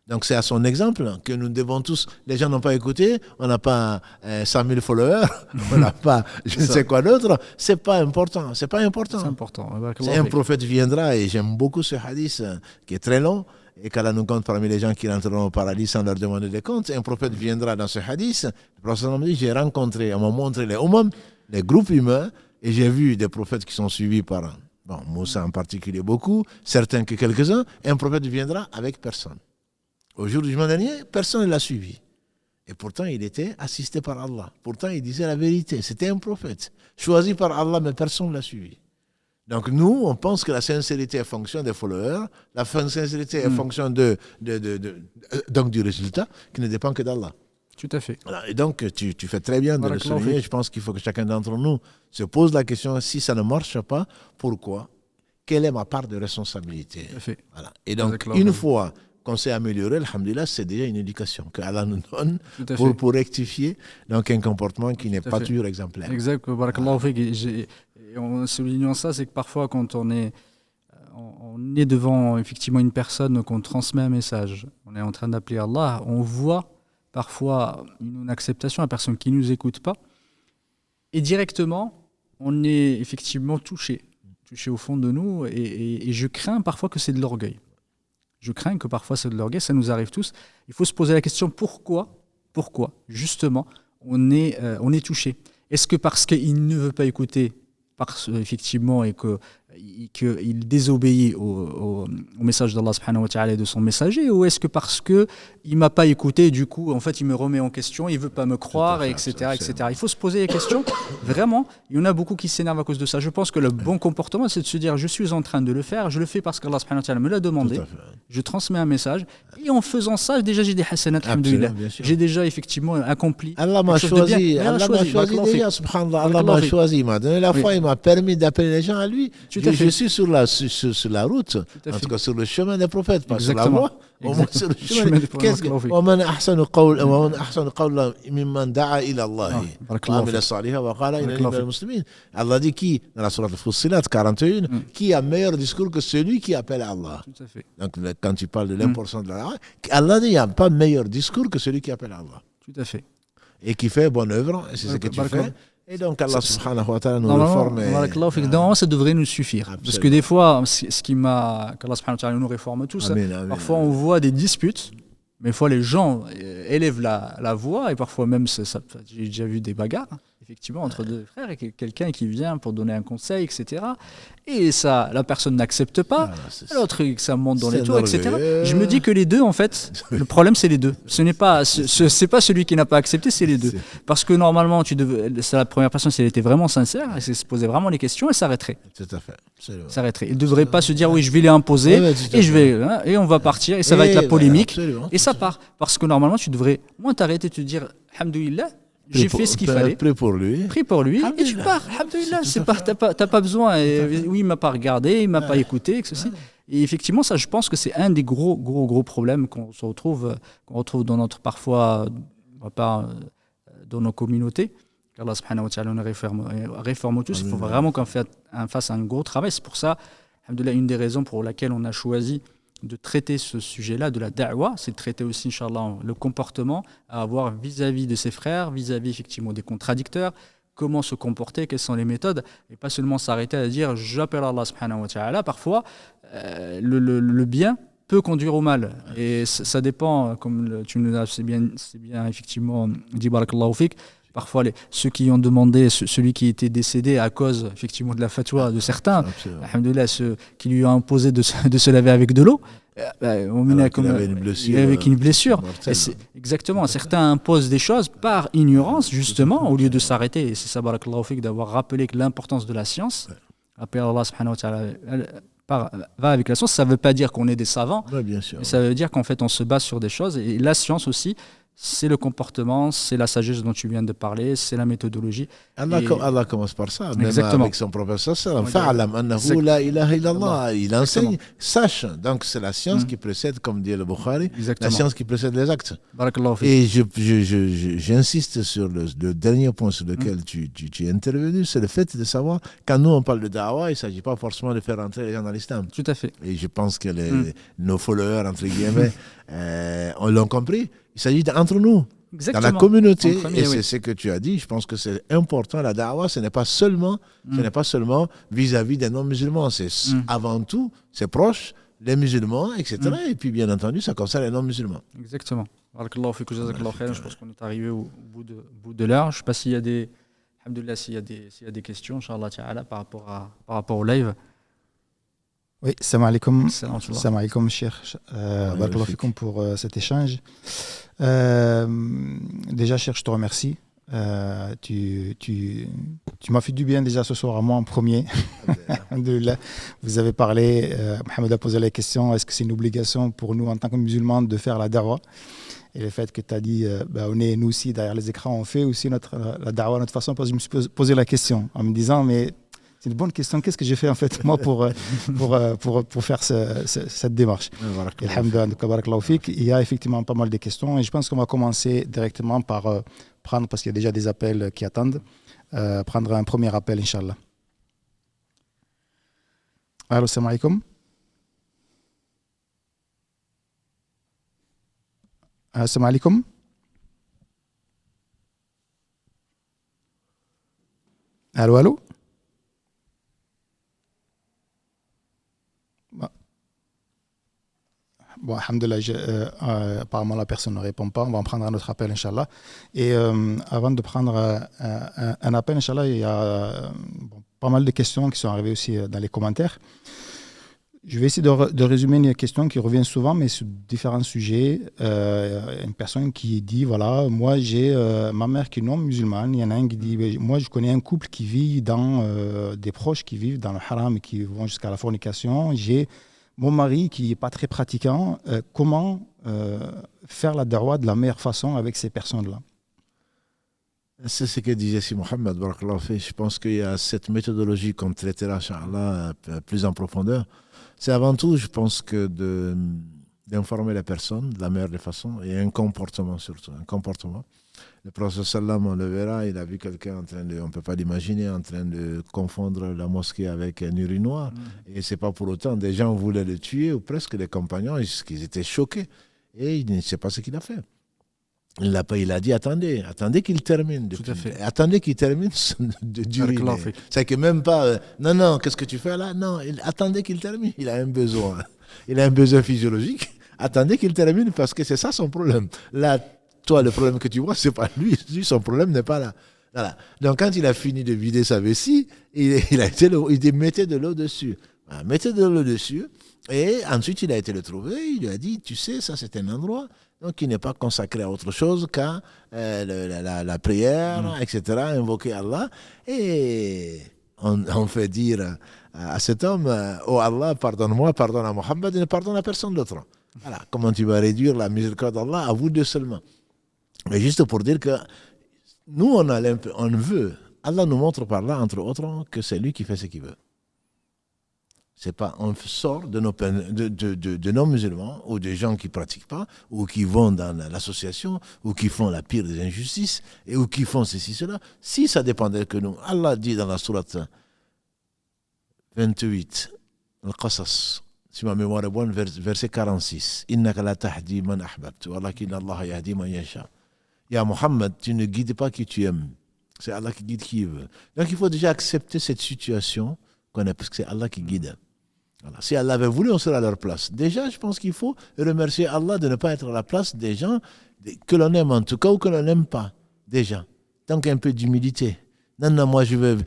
Donc, c'est à son exemple que nous devons tous... Les gens n'ont pas écouté. On n'a pas 100 000 followers. On n'a pas je ne sais quoi d'autre. C'est pas important. C'est pas important. C'est important. C'est un prophète viendra. Et j'aime beaucoup ce hadith qui est très long. Et qu'Allah nous compte parmi les gens qui rentreront au paradis sans leur demander des comptes. Un prophète viendra dans ce hadith. Le prophète me dit, j'ai rencontré, on m'a montré les umam, les groupes humains, et j'ai vu des prophètes qui sont suivis par, bon, Moussa en particulier beaucoup, certains que quelques-uns, et un prophète viendra avec personne. Au jour du jugement dernier, personne ne l'a suivi. Et pourtant, il était assisté par Allah. Pourtant, il disait la vérité. C'était un prophète, choisi par Allah, mais personne ne l'a suivi. Donc nous, on pense que la sincérité est fonction des followers, la sincérité est fonction donc du résultat qui ne dépend que d'Allah. Tout à fait. Voilà. Et donc tu fais très bien de le souligner. Je pense qu'il faut que chacun d'entre nous se pose la question, si ça ne marche pas, pourquoi? Quelle est ma part de responsabilité? Tout à fait. Voilà. Et donc une fois qu'on s'est amélioré, alhamdoulilah, c'est déjà une éducation que Allah nous donne pour rectifier donc un comportement qui n'est pas toujours exemplaire. Exact. Barakallahu fik. Et en soulignant ça, c'est que parfois quand on est devant effectivement une personne, qu'on transmet un message, on est en train d'appeler Allah, on voit parfois une acceptation à la personne qui ne nous écoute pas, et directement on est effectivement touché au fond de nous, et je crains parfois que c'est de l'orgueil. Je crains que parfois c'est de l'orgueil, ça nous arrive tous. Il faut se poser la question, pourquoi justement on est touché? Est-ce que parce qu'il ne veut pas écouter, effectivement, et qu'il désobéit au message d'Allah subhanahu wa ta'ala et de son messager, ou est-ce que parce qu'il ne m'a pas écouté, du coup, en fait, il me remet en question, il ne veut pas me croire, etc., etc. Il faut se poser les questions. Vraiment, il y en a beaucoup qui s'énervent à cause de ça. Je pense que le bon comportement, c'est de se dire, je suis en train de le faire, je le fais parce qu'Allah subhanahu wa ta'ala me l'a demandé, je transmets un message, et en faisant ça, déjà j'ai des hasanat, alhamdoulilah. J'ai déjà effectivement accompli. Allah m'a choisi, déjà, subhanallah, Allah m'a choisi, il m'a donné la foi, il m'a permis d'appeler les gens à lui. Je suis sur la route, en tout cas sur le chemin des prophètes, pas sur la voie, au moins sur le chemin des prophètes. ومن أحسن قولا ممن دعا إلى الله وعمل صالحا وقال إنني من المسلمين. Allah dit qui, dans la sourate Fussilat 41, qui a meilleur discours que celui qui appelle à Allah. Donc quand tu parles de l'importance de Allah, Allah dit il n'y a pas meilleur discours que celui qui appelle à Allah. Tout à fait. Et qui fait bonne œuvre, et c'est ce que tu fais. Et donc Allah subhanahu wa ta'ala nous réforme. Normalement, ça devrait nous suffire. Absolument. Parce que des fois, qu'Allah subhanahu wa ta'ala nous réforme tous, parfois on voit des disputes, mais des fois les gens élèvent la voix, et parfois même, j'ai déjà vu des bagarres, effectivement, entre deux frères, et quelqu'un qui vient pour donner un conseil, etc. Et ça, la personne n'accepte pas, l'autre, ça monte dans les tours, etc. Je me dis que les deux, en fait, le problème, c'est les deux. C'est pas celui qui n'a pas accepté, c'est les deux. Parce que normalement, la première personne, si elle était vraiment sincère, elle se posait vraiment les questions, elle s'arrêterait. Tout à fait. S'arrêterait. Il ne devrait pas se dire, oui, je vais les imposer, et on va partir, et ça va être la polémique, et ça part. Parce que normalement, tu devrais moins t'arrêter, te dire, alhamdoulilah, j'ai fait ce qu'il fallait. Prie pour lui, et tu pars. Alhamdoulilah, t'as pas besoin. Oui, il m'a pas regardé, il m'a pas écouté, que ceci. Et effectivement, ça, je pense que c'est un des gros problèmes qu'on retrouve dans notre parfois, on va pas dans nos communautés. Qu'Allah subhanahu wa ta'ala nous réforme tous. Il faut vraiment qu'on fasse un gros travail. C'est pour ça, alhamdoulilah, une des raisons pour laquelle on a choisi de traiter ce sujet-là, de la da'wa, c'est de traiter aussi, Inch'Allah, le comportement à avoir vis-à-vis de ses frères, vis-à-vis effectivement des contradicteurs, comment se comporter, quelles sont les méthodes, et pas seulement s'arrêter à dire j'appelle Allah subhanahu wa ta'ala. Parfois, le bien peut conduire au mal. Et ça dépend, comme tu nous as c'est bien effectivement dit, barakallahu fik. Parfois, ceux qui ont demandé, celui qui était décédé à cause effectivement de la fatwa de certains, alhamdoulilah, ceux qui lui ont imposé de se laver avec de l'eau, il avait une blessure. Exactement, certains imposent des choses par ignorance, justement, au lieu de s'arrêter. Et c'est ça, barakallahu fik, d'avoir rappelé que l'importance de la science, appeler Allah subhanahu wa ta'ala va avec la science. Ça ne veut pas dire qu'on est des savants, bien sûr, mais ça veut dire qu'en fait, on se base sur des choses. Et la science aussi, c'est le comportement, c'est la sagesse dont tu viens de parler, c'est la méthodologie. Allah commence par ça, même exactement. Avec son prophète sallam. Fa'alam annahu la ilaha illallah. Il enseigne, sache. Donc c'est la science qui précède, comme dit le Bukhari, la science qui précède les actes. Et j'insiste sur le dernier point sur lequel tu es intervenu, c'est le fait de savoir, quand nous on parle de da'wah, il ne s'agit pas forcément de faire entrer les gens dans l'islam. Tout à fait. Et je pense que nos followers, entre guillemets, on l'a compris. Il s'agit d'entre nous, exactement, dans la communauté. Et c'est ce que tu as dit. Je pense que c'est important. La da'wah, ce n'est pas seulement vis-à-vis des non-musulmans. C'est avant tout, c'est proche, les musulmans, etc. Et puis, bien entendu, ça concerne les non-musulmans. Exactement. Je pense qu'on est arrivé au bout de l'heure. Je ne sais pas s'il y a des, s'il y a des questions, Inch'Allah ta'ala, par rapport au live. Oui, salam alaikum. Salam alaikum, Cheikh. Barakallahu fikoum pour cet échange. Déjà, Cheikh, je te remercie. Tu m'as fait du bien déjà ce soir à moi en premier. Vous avez parlé, Mohamed a posé la question, est-ce que c'est une obligation pour nous en tant que musulmans de faire la da'wah? Et le fait que tu as dit, on est nous aussi derrière les écrans, on fait aussi la da'wah, notre façon, parce que je me suis posé la question en me disant, mais c'est une bonne question. Qu'est-ce que j'ai fait en fait moi pour faire cette démarche? Il y a effectivement pas mal de questions et je pense qu'on va commencer directement par prendre, parce qu'il y a déjà des appels qui attendent, prendre un premier appel, Inch'Allah. Allô, salam alaikum. Salam alaikum. Allô. Bon, alhamdoulilah, apparemment la personne ne répond pas. On va en prendre un autre appel, Inch'Allah. Et avant de prendre un appel, Inch'Allah, il y a pas mal de questions qui sont arrivées aussi dans les commentaires. Je vais essayer de résumer une question qui revient souvent, mais sur différents sujets. Une personne qui dit, voilà, moi j'ai ma mère qui est non musulmane. Il y en a un qui dit, moi je connais un couple qui vit dans des proches qui vivent dans le haram et qui vont jusqu'à la fornication. J'ai mon mari qui n'est pas très pratiquant, comment faire la da'wah de la meilleure façon avec ces personnes-là? C'est ce que disait si Mohamed. Je pense qu'il y a cette méthodologie qu'on traitera, Inch'Allah, plus en profondeur. C'est avant tout, je pense, que d'informer la personne de la meilleure des façons et un comportement surtout. Un comportement. Le prophète sallam, on le verra, il a vu quelqu'un on ne peut pas l'imaginer, en train de confondre la mosquée avec un urinoir. Et ce n'est pas pour autant, des gens voulaient le tuer, ou presque les compagnons, ils étaient choqués. Et il ne sait pas ce qu'il a fait. Il a dit, attendez qu'il termine. Tout à fait. Attendez qu'il termine d'uriner. C'est que même pas, non, qu'est-ce que tu fais là? Non, attendez qu'il termine. Il a un besoin. Il a un besoin physiologique. Attendez qu'il termine parce que c'est ça son problème. Là, toi, le problème que tu vois, c'est pas lui. Son problème n'est pas là. Voilà. Donc, quand il a fini de vider sa vessie, il mettait de l'eau dessus. Voilà, mettez de l'eau dessus. Et ensuite, il a été le trouver. Il lui a dit, tu sais, ça, c'est un endroit donc qui n'est pas consacré à autre chose qu'à la prière, etc., invoquer Allah. Et on fait dire à cet homme, oh Allah, pardonne-moi, pardonne à Mohammed et ne pardonne à personne d'autre. Voilà. Comment tu vas réduire la miséricorde d'Allah à vous deux seulement? Mais juste pour dire que nous, on veut, Allah nous montre par là, entre autres, que c'est lui qui fait ce qu'il veut. C'est pas, on sort de nos non-musulmans ou des gens qui pratiquent pas ou qui vont dans l'association ou qui font la pire des injustices ou qui font ceci, cela. Si ça dépendait que nous, Allah dit dans la sourate 28, Al-Qasas, si ma mémoire est bonne, verset 46, Innaka la tahdi man ahbabtu, walakin Allah yahdi man yasha. Ya Muhammad, tu ne guides pas qui tu aimes. C'est Allah qui guide qui il veut. Donc il faut déjà accepter cette situation qu'on a, parce que c'est Allah qui guide. Voilà. Si Allah avait voulu, on serait à leur place. Déjà, je pense qu'il faut remercier Allah de ne pas être à la place des gens que l'on aime en tout cas ou que l'on n'aime pas. Déjà. Tant qu'il y a un peu d'humilité. Non, moi je veux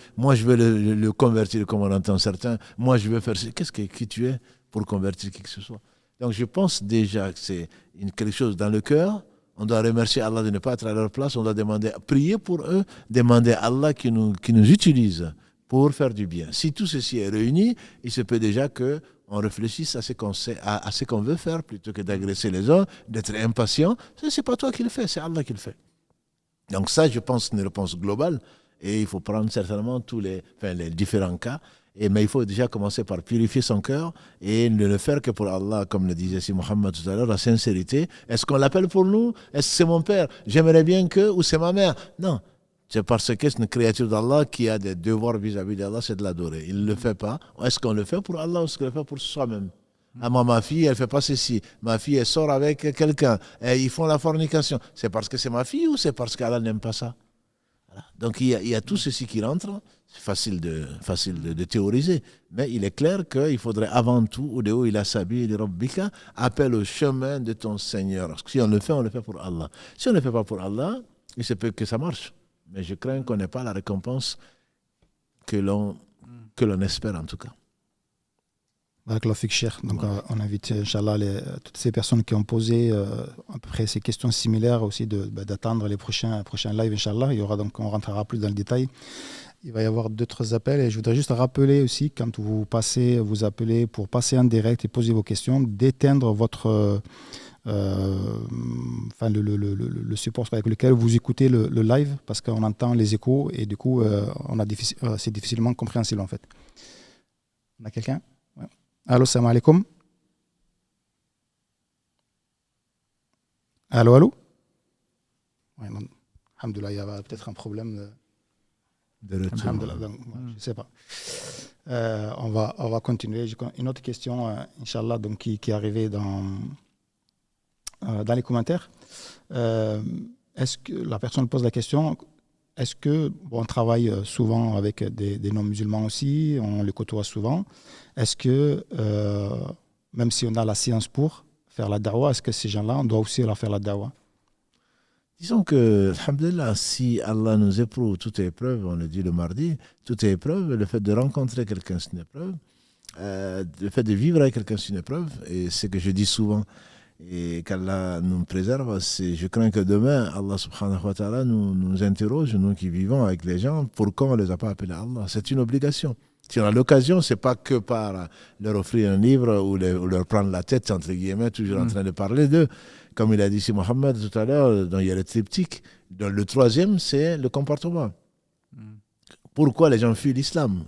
le convertir comme on entend certains. Moi je veux faire... Qui tu es pour convertir qui que ce soit? Donc je pense déjà que c'est quelque chose dans le cœur. On doit remercier Allah de ne pas être à leur place. On doit prier pour eux, demander à Allah qui nous utilise pour faire du bien. Si tout ceci est réuni, il se peut déjà qu'on réfléchisse à ce qu'on veut faire plutôt que d'agresser les autres, d'être impatient. C'est pas toi qui le fais, c'est Allah qui le fait. Donc ça, je pense, c'est une réponse globale et il faut prendre certainement les différents cas. Mais il faut déjà commencer par purifier son cœur et ne le faire que pour Allah, comme le disait si Mohammed tout à l'heure, la sincérité. Est-ce qu'on l'appelle pour nous? Est-ce que c'est mon père? J'aimerais bien que, ou c'est ma mère? Non. C'est parce que c'est une créature d'Allah qui a des devoirs vis-à-vis d'Allah, c'est de l'adorer. Il ne le fait pas. Est-ce qu'on le fait pour Allah ou est-ce qu'on le fait pour soi-même? Ah, moi, ma fille, elle ne fait pas ceci. Ma fille, elle sort avec quelqu'un. Et ils font la fornication. C'est parce que c'est ma fille ou c'est parce qu'Allah n'aime pas ça? Voilà. Donc, il y a tout ceci qui rentre. C'est facile de théoriser. Mais il est clair qu'il faudrait avant tout, Ud'u ila sabili rabbika, appel au chemin de ton Seigneur. Si on le fait pour Allah. Si on ne le fait pas pour Allah, il se peut que ça marche. Mais je crains qu'on n'ait pas la récompense que l'on espère en tout cas. Barakallahu fik, Cheikh. Donc, on invite, Inch'Allah, toutes ces personnes qui ont posé à peu près ces questions similaires aussi d'attendre les prochains lives, Inch'Allah. On rentrera plus dans le détail. Il va y avoir d'autres appels et je voudrais juste rappeler aussi, quand vous appelez pour passer en direct et poser vos questions, d'éteindre votre... le support avec lequel vous écoutez le live, parce qu'on entend les échos et du coup c'est difficilement compréhensible en fait. On a quelqu'un? Ouais. Allô, salam alaikum. Allô. Ouais, alhamdoulilah, il y a peut-être un problème de retour. Je ne sais pas. On va continuer. Une autre question, Inch'Allah, donc, qui est arrivée dans les commentaires. Est-ce que la personne pose la question, est-ce que on travaille souvent avec des non-musulmans aussi, on les côtoie souvent, est-ce que même si on a la science pour faire la da'wah, est-ce que ces gens-là, on doit aussi leur faire la da'wah? Disons que, alhamdulillah, si Allah nous éprouve, toute épreuve, on le dit le mardi, toute épreuve, le fait de rencontrer quelqu'un, c'est une épreuve, le fait de vivre avec quelqu'un, c'est une épreuve, et c'est ce que je dis souvent, et qu'Allah nous préserve, je crains que demain, Allah subhanahu wa ta'ala nous interroge, nous qui vivons avec les gens, pourquoi on ne les a pas appelés à Allah? C'est une obligation. Si on a l'occasion, ce n'est pas que par leur offrir un livre ou leur prendre la tête, entre guillemets, toujours en train de parler d'eux. Comme il a dit si Mohammed tout à l'heure, il y a le triptyque. Le troisième, c'est le comportement. Pourquoi les gens fuient l'islam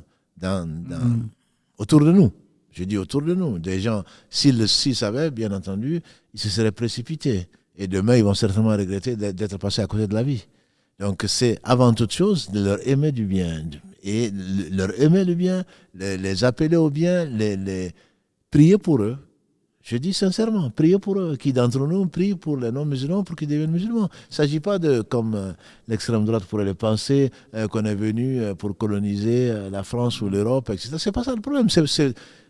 autour de nous? Je dis autour de nous. Des gens, s'ils savaient, bien entendu, ils se seraient précipités. Et demain, ils vont certainement regretter d'être passés à côté de la vie. Donc, c'est avant toute chose de leur aimer du bien. Et leur aimer le bien, les appeler au bien, les prier pour eux. Je dis sincèrement, priez pour eux. Qui d'entre nous prie pour les non-musulmans pour qu'ils deviennent musulmans? Il ne s'agit pas de, comme l'extrême droite pourrait le penser, qu'on est venu pour coloniser la France ou l'Europe, etc. Ce n'est pas ça le problème.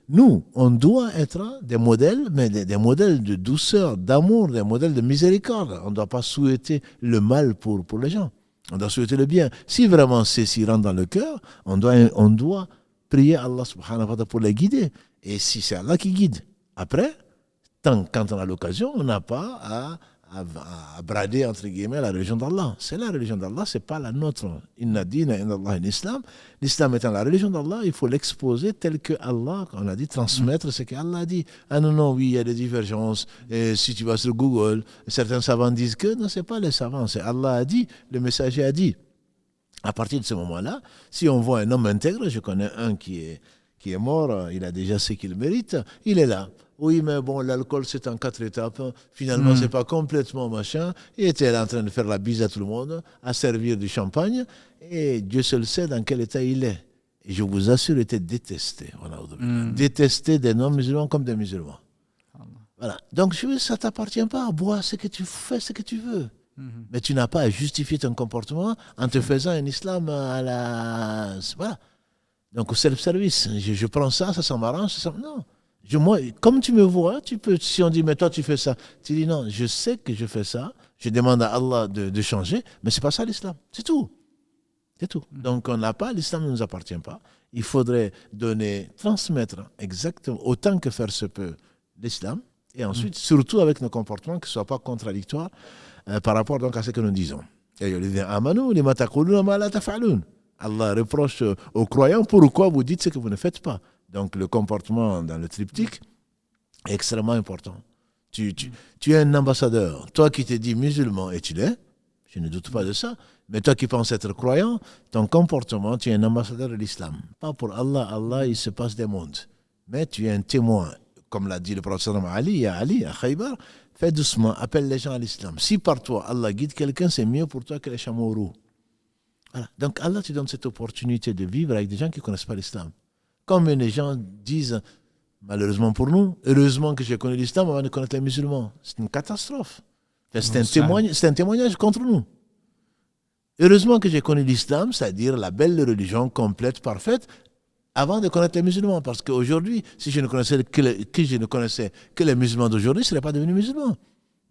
Nous, on doit être des modèles, mais des modèles de douceur, d'amour, des modèles de miséricorde. On ne doit pas souhaiter le mal pour les gens. On doit souhaiter le bien. Si vraiment ceci rentre dans le cœur, on doit prier Allah subhanahu wa ta'ala pour les guider. Et si c'est Allah qui guide, après, quand on a l'occasion, on n'a pas à brader, entre guillemets, la religion d'Allah. C'est la religion d'Allah, ce n'est pas la nôtre. Inna dina inna Allah in Islam. L'islam étant la religion d'Allah, il faut l'exposer tel que Allah, on a dit, transmettre ce qu'Allah a dit. Ah non, oui, il y a des divergences. Et si tu vas sur Google, certains savants disent que non, ce n'est pas les savants, c'est Allah a dit, le messager a dit. À partir de ce moment-là, si on voit un homme intègre, je connais un qui qui est mort, il a déjà ce qu'il mérite, il est là. Oui, mais bon, l'alcool, c'est en 4 étapes. Finalement, c'est pas complètement machin. Il était là en train de faire la bise à tout le monde, à servir du champagne. Et Dieu seul sait dans quel état il est. Et je vous assure, il était détesté. Détesté des non-musulmans comme des musulmans. Voilà. Donc, ça ne t'appartient pas. Bois ce que tu fais, ce que tu veux. Mais tu n'as pas à justifier ton comportement en te faisant un islam à la... Voilà. Donc, au self-service. Je prends ça m'arrange. Non. Moi, comme tu me vois, tu peux, si on dit, mais toi tu fais ça, tu dis non, je sais que je fais ça, je demande à Allah de changer, mais c'est pas ça l'islam, c'est tout. C'est tout. Donc on n'a pas, l'islam ne nous appartient pas. Il faudrait transmettre exactement autant que faire se peut l'islam, et ensuite, surtout avec nos comportements qui ne soient pas contradictoires par rapport donc à ce que nous disons. Allah reproche aux croyants, pourquoi vous dites ce que vous ne faites pas. Donc le comportement dans le triptyque est extrêmement important. Tu es un ambassadeur. Toi qui te dis musulman, et tu l'es, je ne doute pas de ça, mais toi qui penses être croyant, ton comportement, tu es un ambassadeur de l'islam. Pas pour Allah, Allah, il se passe des mondes. Mais tu es un témoin. Comme l'a dit le prophète Ali, à Khaybar, fais doucement, appelle les gens à l'islam. Si par toi, Allah guide quelqu'un, c'est mieux pour toi que les chameaux roux. Voilà. Donc Allah te donne cette opportunité de vivre avec des gens qui ne connaissent pas l'islam. Comme les gens disent, malheureusement pour nous, heureusement que j'ai connu l'islam avant de connaître les musulmans. C'est une catastrophe. C'est un témoignage contre nous. Heureusement que j'ai connu l'islam, c'est-à-dire la belle religion complète, parfaite, avant de connaître les musulmans. Parce qu'aujourd'hui, si je ne connaissais que les musulmans d'aujourd'hui, je ne serais pas devenu musulman.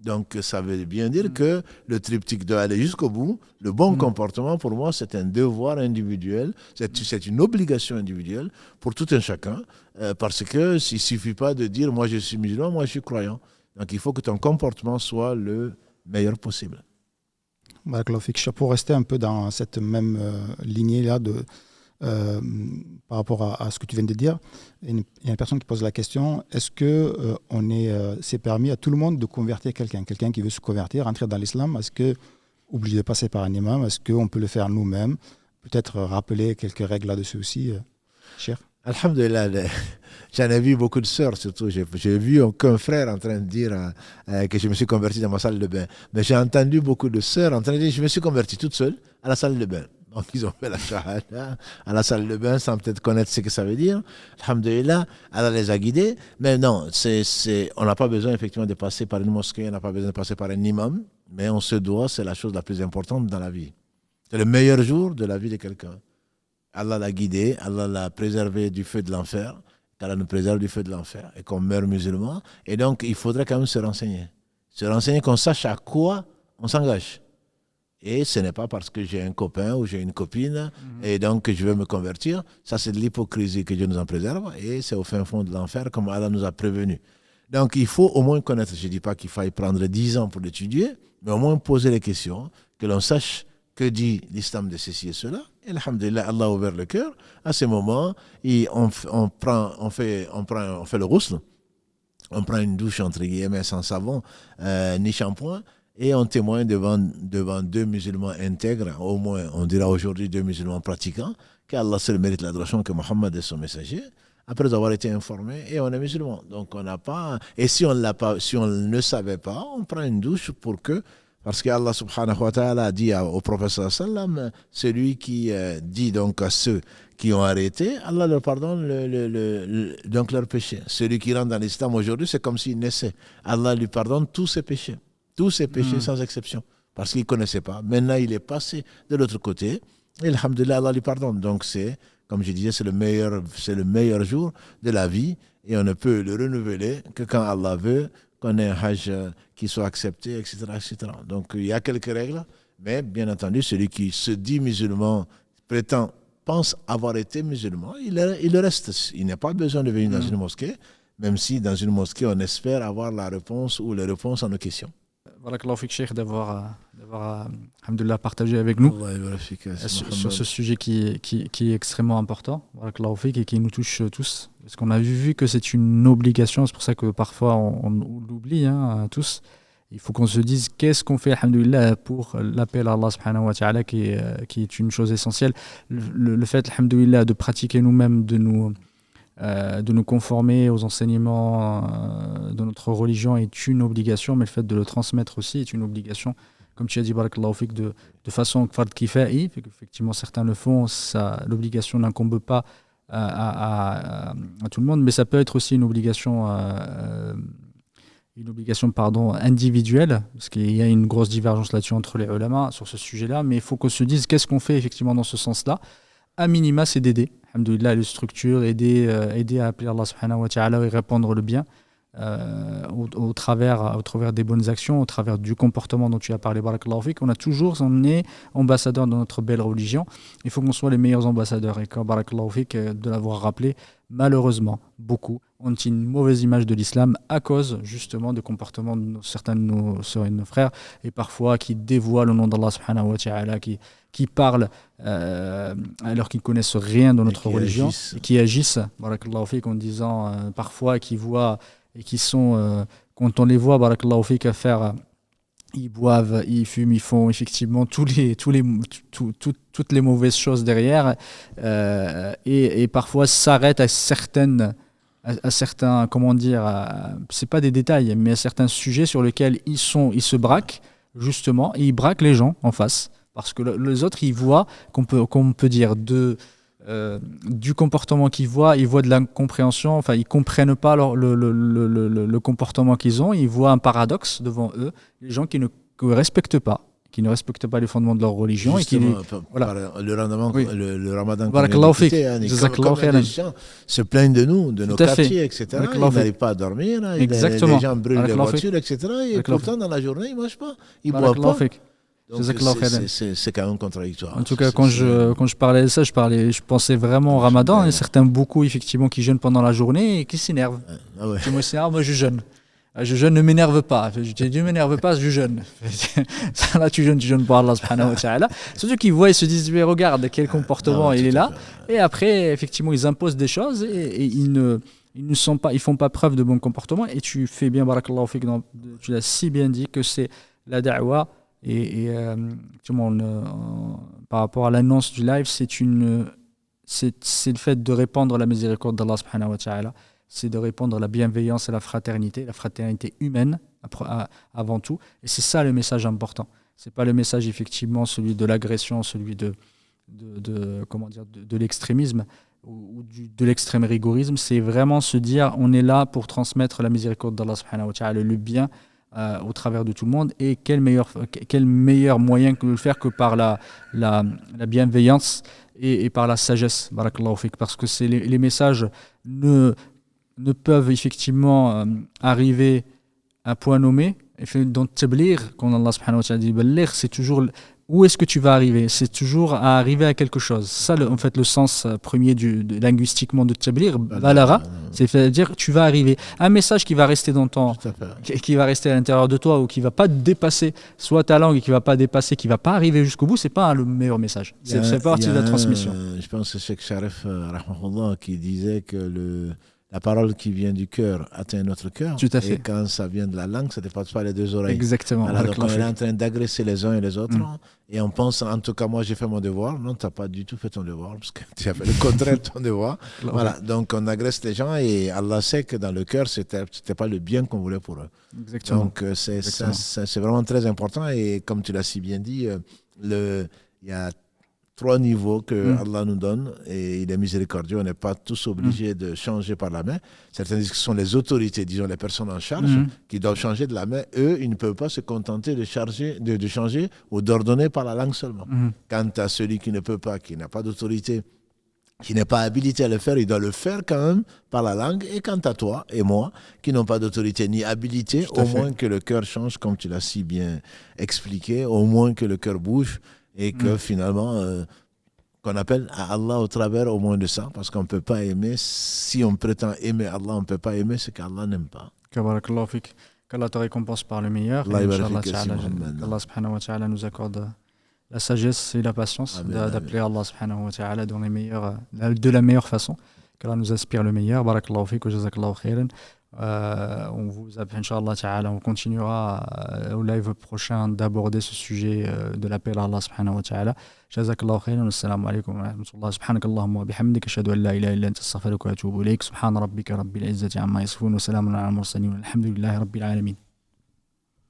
Donc, ça veut bien dire que le triptyque doit aller jusqu'au bout. Le bon comportement, pour moi, c'est un devoir individuel, c'est une obligation individuelle pour tout un chacun, parce qu'il ne suffit pas de dire « moi je suis musulman, moi je suis croyant ». Donc, il faut que ton comportement soit le meilleur possible. Pour rester un peu dans cette même lignée-là par rapport à ce que tu viens de dire, il y a une personne qui pose la question, est-ce que c'est permis à tout le monde de convertir quelqu'un qui veut se convertir, entrer dans l'islam, est-ce que obligé de passer par un imam, est-ce qu'on peut le faire nous-mêmes, peut-être rappeler quelques règles là-dessus aussi, cher? Alhamdulillah, j'en ai vu beaucoup de sœurs surtout, j'ai vu aucun frère en train de dire que je me suis converti dans ma salle de bain, mais j'ai entendu beaucoup de sœurs en train de dire je me suis converti toute seule à la salle de bain. Donc, ils ont fait la shahada à la salle de bain sans peut-être connaître ce que ça veut dire. Alhamdulillah, Allah les a guidés. Mais non, on n'a pas besoin effectivement de passer par une mosquée, on n'a pas besoin de passer par un imam, mais on se doit, c'est la chose la plus importante dans la vie. C'est le meilleur jour de la vie de quelqu'un. Allah l'a guidé, Allah l'a préservé du feu de l'enfer, qu'Allah nous préserve du feu de l'enfer et qu'on meurt musulman. Et donc, il faudrait quand même se renseigner. Se renseigner, qu'on sache à quoi on s'engage. Et ce n'est pas parce que j'ai un copain ou j'ai une copine et donc que je veux me convertir. Ça, c'est de l'hypocrisie, que Dieu nous en préserve. Et c'est au fin fond de l'enfer, comme Allah nous a prévenus. Donc, il faut au moins connaître. Je ne dis pas qu'il faille prendre 10 ans pour l'étudier, mais au moins poser les questions, que l'on sache que dit l'islam de ceci et cela. Et alhamdulillah, Allah a ouvert le cœur. À ce moment, on fait le ghusl. On prend une douche, entre guillemets, sans savon, ni shampoing. Et on témoigne devant 2 musulmans intègres, au moins, on dira aujourd'hui 2 musulmans pratiquants, qu'Allah seul mérite l'adoration, que Mohammed est son messager, après avoir été informé, et on est musulman. Donc on n'a pas... Et si on ne savait pas, on prend une douche parce que Allah subhanahu wa ta'ala a dit au prophète sallam, celui qui dit donc à ceux qui ont arrêté, Allah leur pardonne donc leurs péchés. Celui qui rentre dans l'islam aujourd'hui, c'est comme s'il naissait. Allah lui pardonne tous ses péchés. Tous ses péchés sans exception, parce qu'il ne connaissait pas. Maintenant, il est passé de l'autre côté, et alhamdulillah, Allah lui pardonne. Donc, comme je disais, c'est le meilleur jour de la vie, et on ne peut le renouveler que quand Allah veut qu'on ait un hajj qui soit accepté, etc., etc. Donc, il y a quelques règles, mais bien entendu, celui qui se dit musulman, pense avoir été musulman, il le reste. Il n'a pas besoin de venir dans une mosquée, même si dans une mosquée, on espère avoir la réponse ou les réponses à nos questions. Barakallahu fik, Cheikh, d'avoir alhamdoulilah, partagé avec nous sur ce sujet qui est extrêmement important, Barakallahu fik, et qui nous touche tous. Parce qu'on a vu que c'est une obligation, c'est pour ça que parfois on l'oublie tous. Il faut qu'on se dise qu'est-ce qu'on fait, alhamdoulilah, pour l'appel à Allah subhanahu wa ta'ala, qui est une chose essentielle. Le fait, alhamdoulilah, de pratiquer nous-mêmes, de de nous conformer aux enseignements de notre religion est une obligation, mais le fait de le transmettre aussi est une obligation. Comme tu as dit, barakallahu fik, de façon fard kifa'i, effectivement certains le font, l'obligation n'incombe pas à tout le monde, mais ça peut être aussi une obligation individuelle, parce qu'il y a une grosse divergence là-dessus entre les ulama sur ce sujet-là, mais il faut qu'on se dise qu'est-ce qu'on fait effectivement dans ce sens-là. À minima, c'est d'aider, alhamdoulilah, les structures, aider à appeler Allah subhanahu wa ta'ala et répandre le bien au travers des bonnes actions, au travers du comportement dont tu as parlé, barakallahu fik. On a toujours emmené ambassadeurs de notre belle religion. Il faut qu'on soit les meilleurs ambassadeurs. Et quand, barakallahu fik, de l'avoir rappelé, malheureusement, beaucoup ont une mauvaise image de l'islam à cause justement de comportements de certains de nos sœurs et de nos frères, et parfois qui dévoient le nom d'Allah subhanahu wa ta'ala, qui parlent alors qu'ils ne connaissent rien de notre religion, et qui agissent, barakallahu fik, en disant parfois qu'ils voient et qui sont, quand on les voit, barakallahu fik, à faire, ils boivent, ils fument, ils font effectivement toutes les mauvaises choses derrière, et parfois s'arrêtent à certains, comment dire, c'est pas des détails, mais à certains sujets sur lesquels ils se braquent, justement, et ils braquent les gens en face, parce que les autres, ils voient, qu'on peut dire, du comportement qu'ils voient, ils voient de l'incompréhension, enfin ils comprennent pas le comportement qu'ils ont, ils voient un paradoxe devant eux, les gens qui ne respectent pas les fondements de leur religion. Justement, et voilà. Le ramadan comme les gens se plaignent de nous, de nos quartiers, etc. Ils n'arrivent pas à dormir, les gens brûlent les voitures, etc. Et pourtant dans la journée ils ne mangent pas, ils ne boivent pas. Donc c'est quand même contradictoire. En tout cas, quand je parlais de ça, je pensais vraiment au ramadan. Et certains, beaucoup, effectivement, qui jeûnent pendant la journée et qui s'énervent. Ah ouais. Moi, je jeûne. Je jeûne, ne m'énerve pas. Je dis, ne m'énerve pas, je jeûne. Là, tu jeûnes pour Allah subhanahu wa ta'ala. Surtout qu'ils voient, ils se disent, mais regarde, quel comportement il est là. Et après, effectivement, ils imposent des choses et ils font pas preuve de bon comportement. Et tu fais bien, barakallahu fik, tu l'as si bien dit que c'est la da'wa. Et par rapport à l'annonce du live, c'est le fait de répandre la miséricorde d'Allah subhanahu wa ta'ala, c'est de répandre la bienveillance et la fraternité humaine avant tout, et c'est ça le message important. C'est pas le message effectivement celui de l'agression, celui de l'extrémisme ou de l'extrême rigorisme. C'est vraiment se dire on est là pour transmettre la miséricorde d'Allah subhanahu wa ta'ala, le bien au travers de tout le monde, et quel meilleur moyen que de le faire que par la bienveillance et par la sagesse, barakallahu fik, parce que les messages ne peuvent effectivement arriver à point nommé. Dans tablir, quand Allah subhanahu wa ta'ala dit balligh, c'est toujours où est-ce que tu vas arriver, c'est toujours à arriver à quelque chose. Ça, en fait, le sens premier linguistiquement de tablir, balara, c'est-à-dire tu vas arriver. Un message qui va rester qui va rester à l'intérieur de toi, ou qui va pas dépasser, soit ta langue, qui va pas dépasser, qui va pas arriver jusqu'au bout, c'est pas le meilleur message. C'est partie de la transmission. Je pense que c'est Cheikh Sharif rahmahullah qui disait que la parole qui vient du cœur atteint notre cœur. Tout à fait. Et quand ça vient de la langue, ça ne dépasse pas les deux oreilles. Exactement. Alors, donc on est en train d'agresser les uns et les autres. Et on pense, en tout cas, moi j'ai fait mon devoir. Non, tu n'as pas du tout fait ton devoir, parce que tu as fait le contraire de ton devoir. Voilà. Donc on agresse les gens, et Allah sait que dans le cœur, ce n'était pas le bien qu'on voulait pour eux. Exactement. Donc c'est vraiment très important. Et comme tu l'as si bien dit, il y a 3 niveaux que Allah nous donne, et il est miséricordieux. On n'est pas tous obligés de changer par la main. Certains disent que ce sont les autorités, disons les personnes en charge, qui doivent changer de la main. Eux, ils ne peuvent pas se contenter de changer ou d'ordonner par la langue seulement. Quant à celui qui ne peut pas, qui n'a pas d'autorité, qui n'est pas habilité à le faire, il doit le faire quand même par la langue. Et quant à toi et moi, qui n'ont pas d'autorité ni habilité, au moins que le cœur change, comme tu l'as si bien expliqué, au moins que le cœur bouge, et que finalement, qu'on appelle à Allah au travers au moins de ça, parce qu'on ne peut pas aimer, si on prétend aimer Allah, on ne peut pas aimer ce qu'Allah n'aime pas. Barakallahu fik. Qu'Allah te récompense par le meilleur. Allah subhanahu wa ta'ala nous accorde la sagesse et la patience d'appeler Allah subhanahu wa ta'ala de la meilleure façon. Qu'Allah nous aspire le meilleur. Barakallahu fik wa jazakallahu khairan. On vous appelle, Inch'Allah Ta'ala, on continuera au live prochain d'aborder ce sujet de l'appel à Allah subhanahu wa ta'ala. Jazakallahu khairan, assalamu alaikum wa rahmatullah, subhanakallahumma wa bihamdika, ashhadu an la ilaha illa anta astaghfiruka wa atubu ilayk, subhana rabbika rabbil izzati amma yasifun wa salamun ala al mursalin, walhamdulillahi rabbil alamin.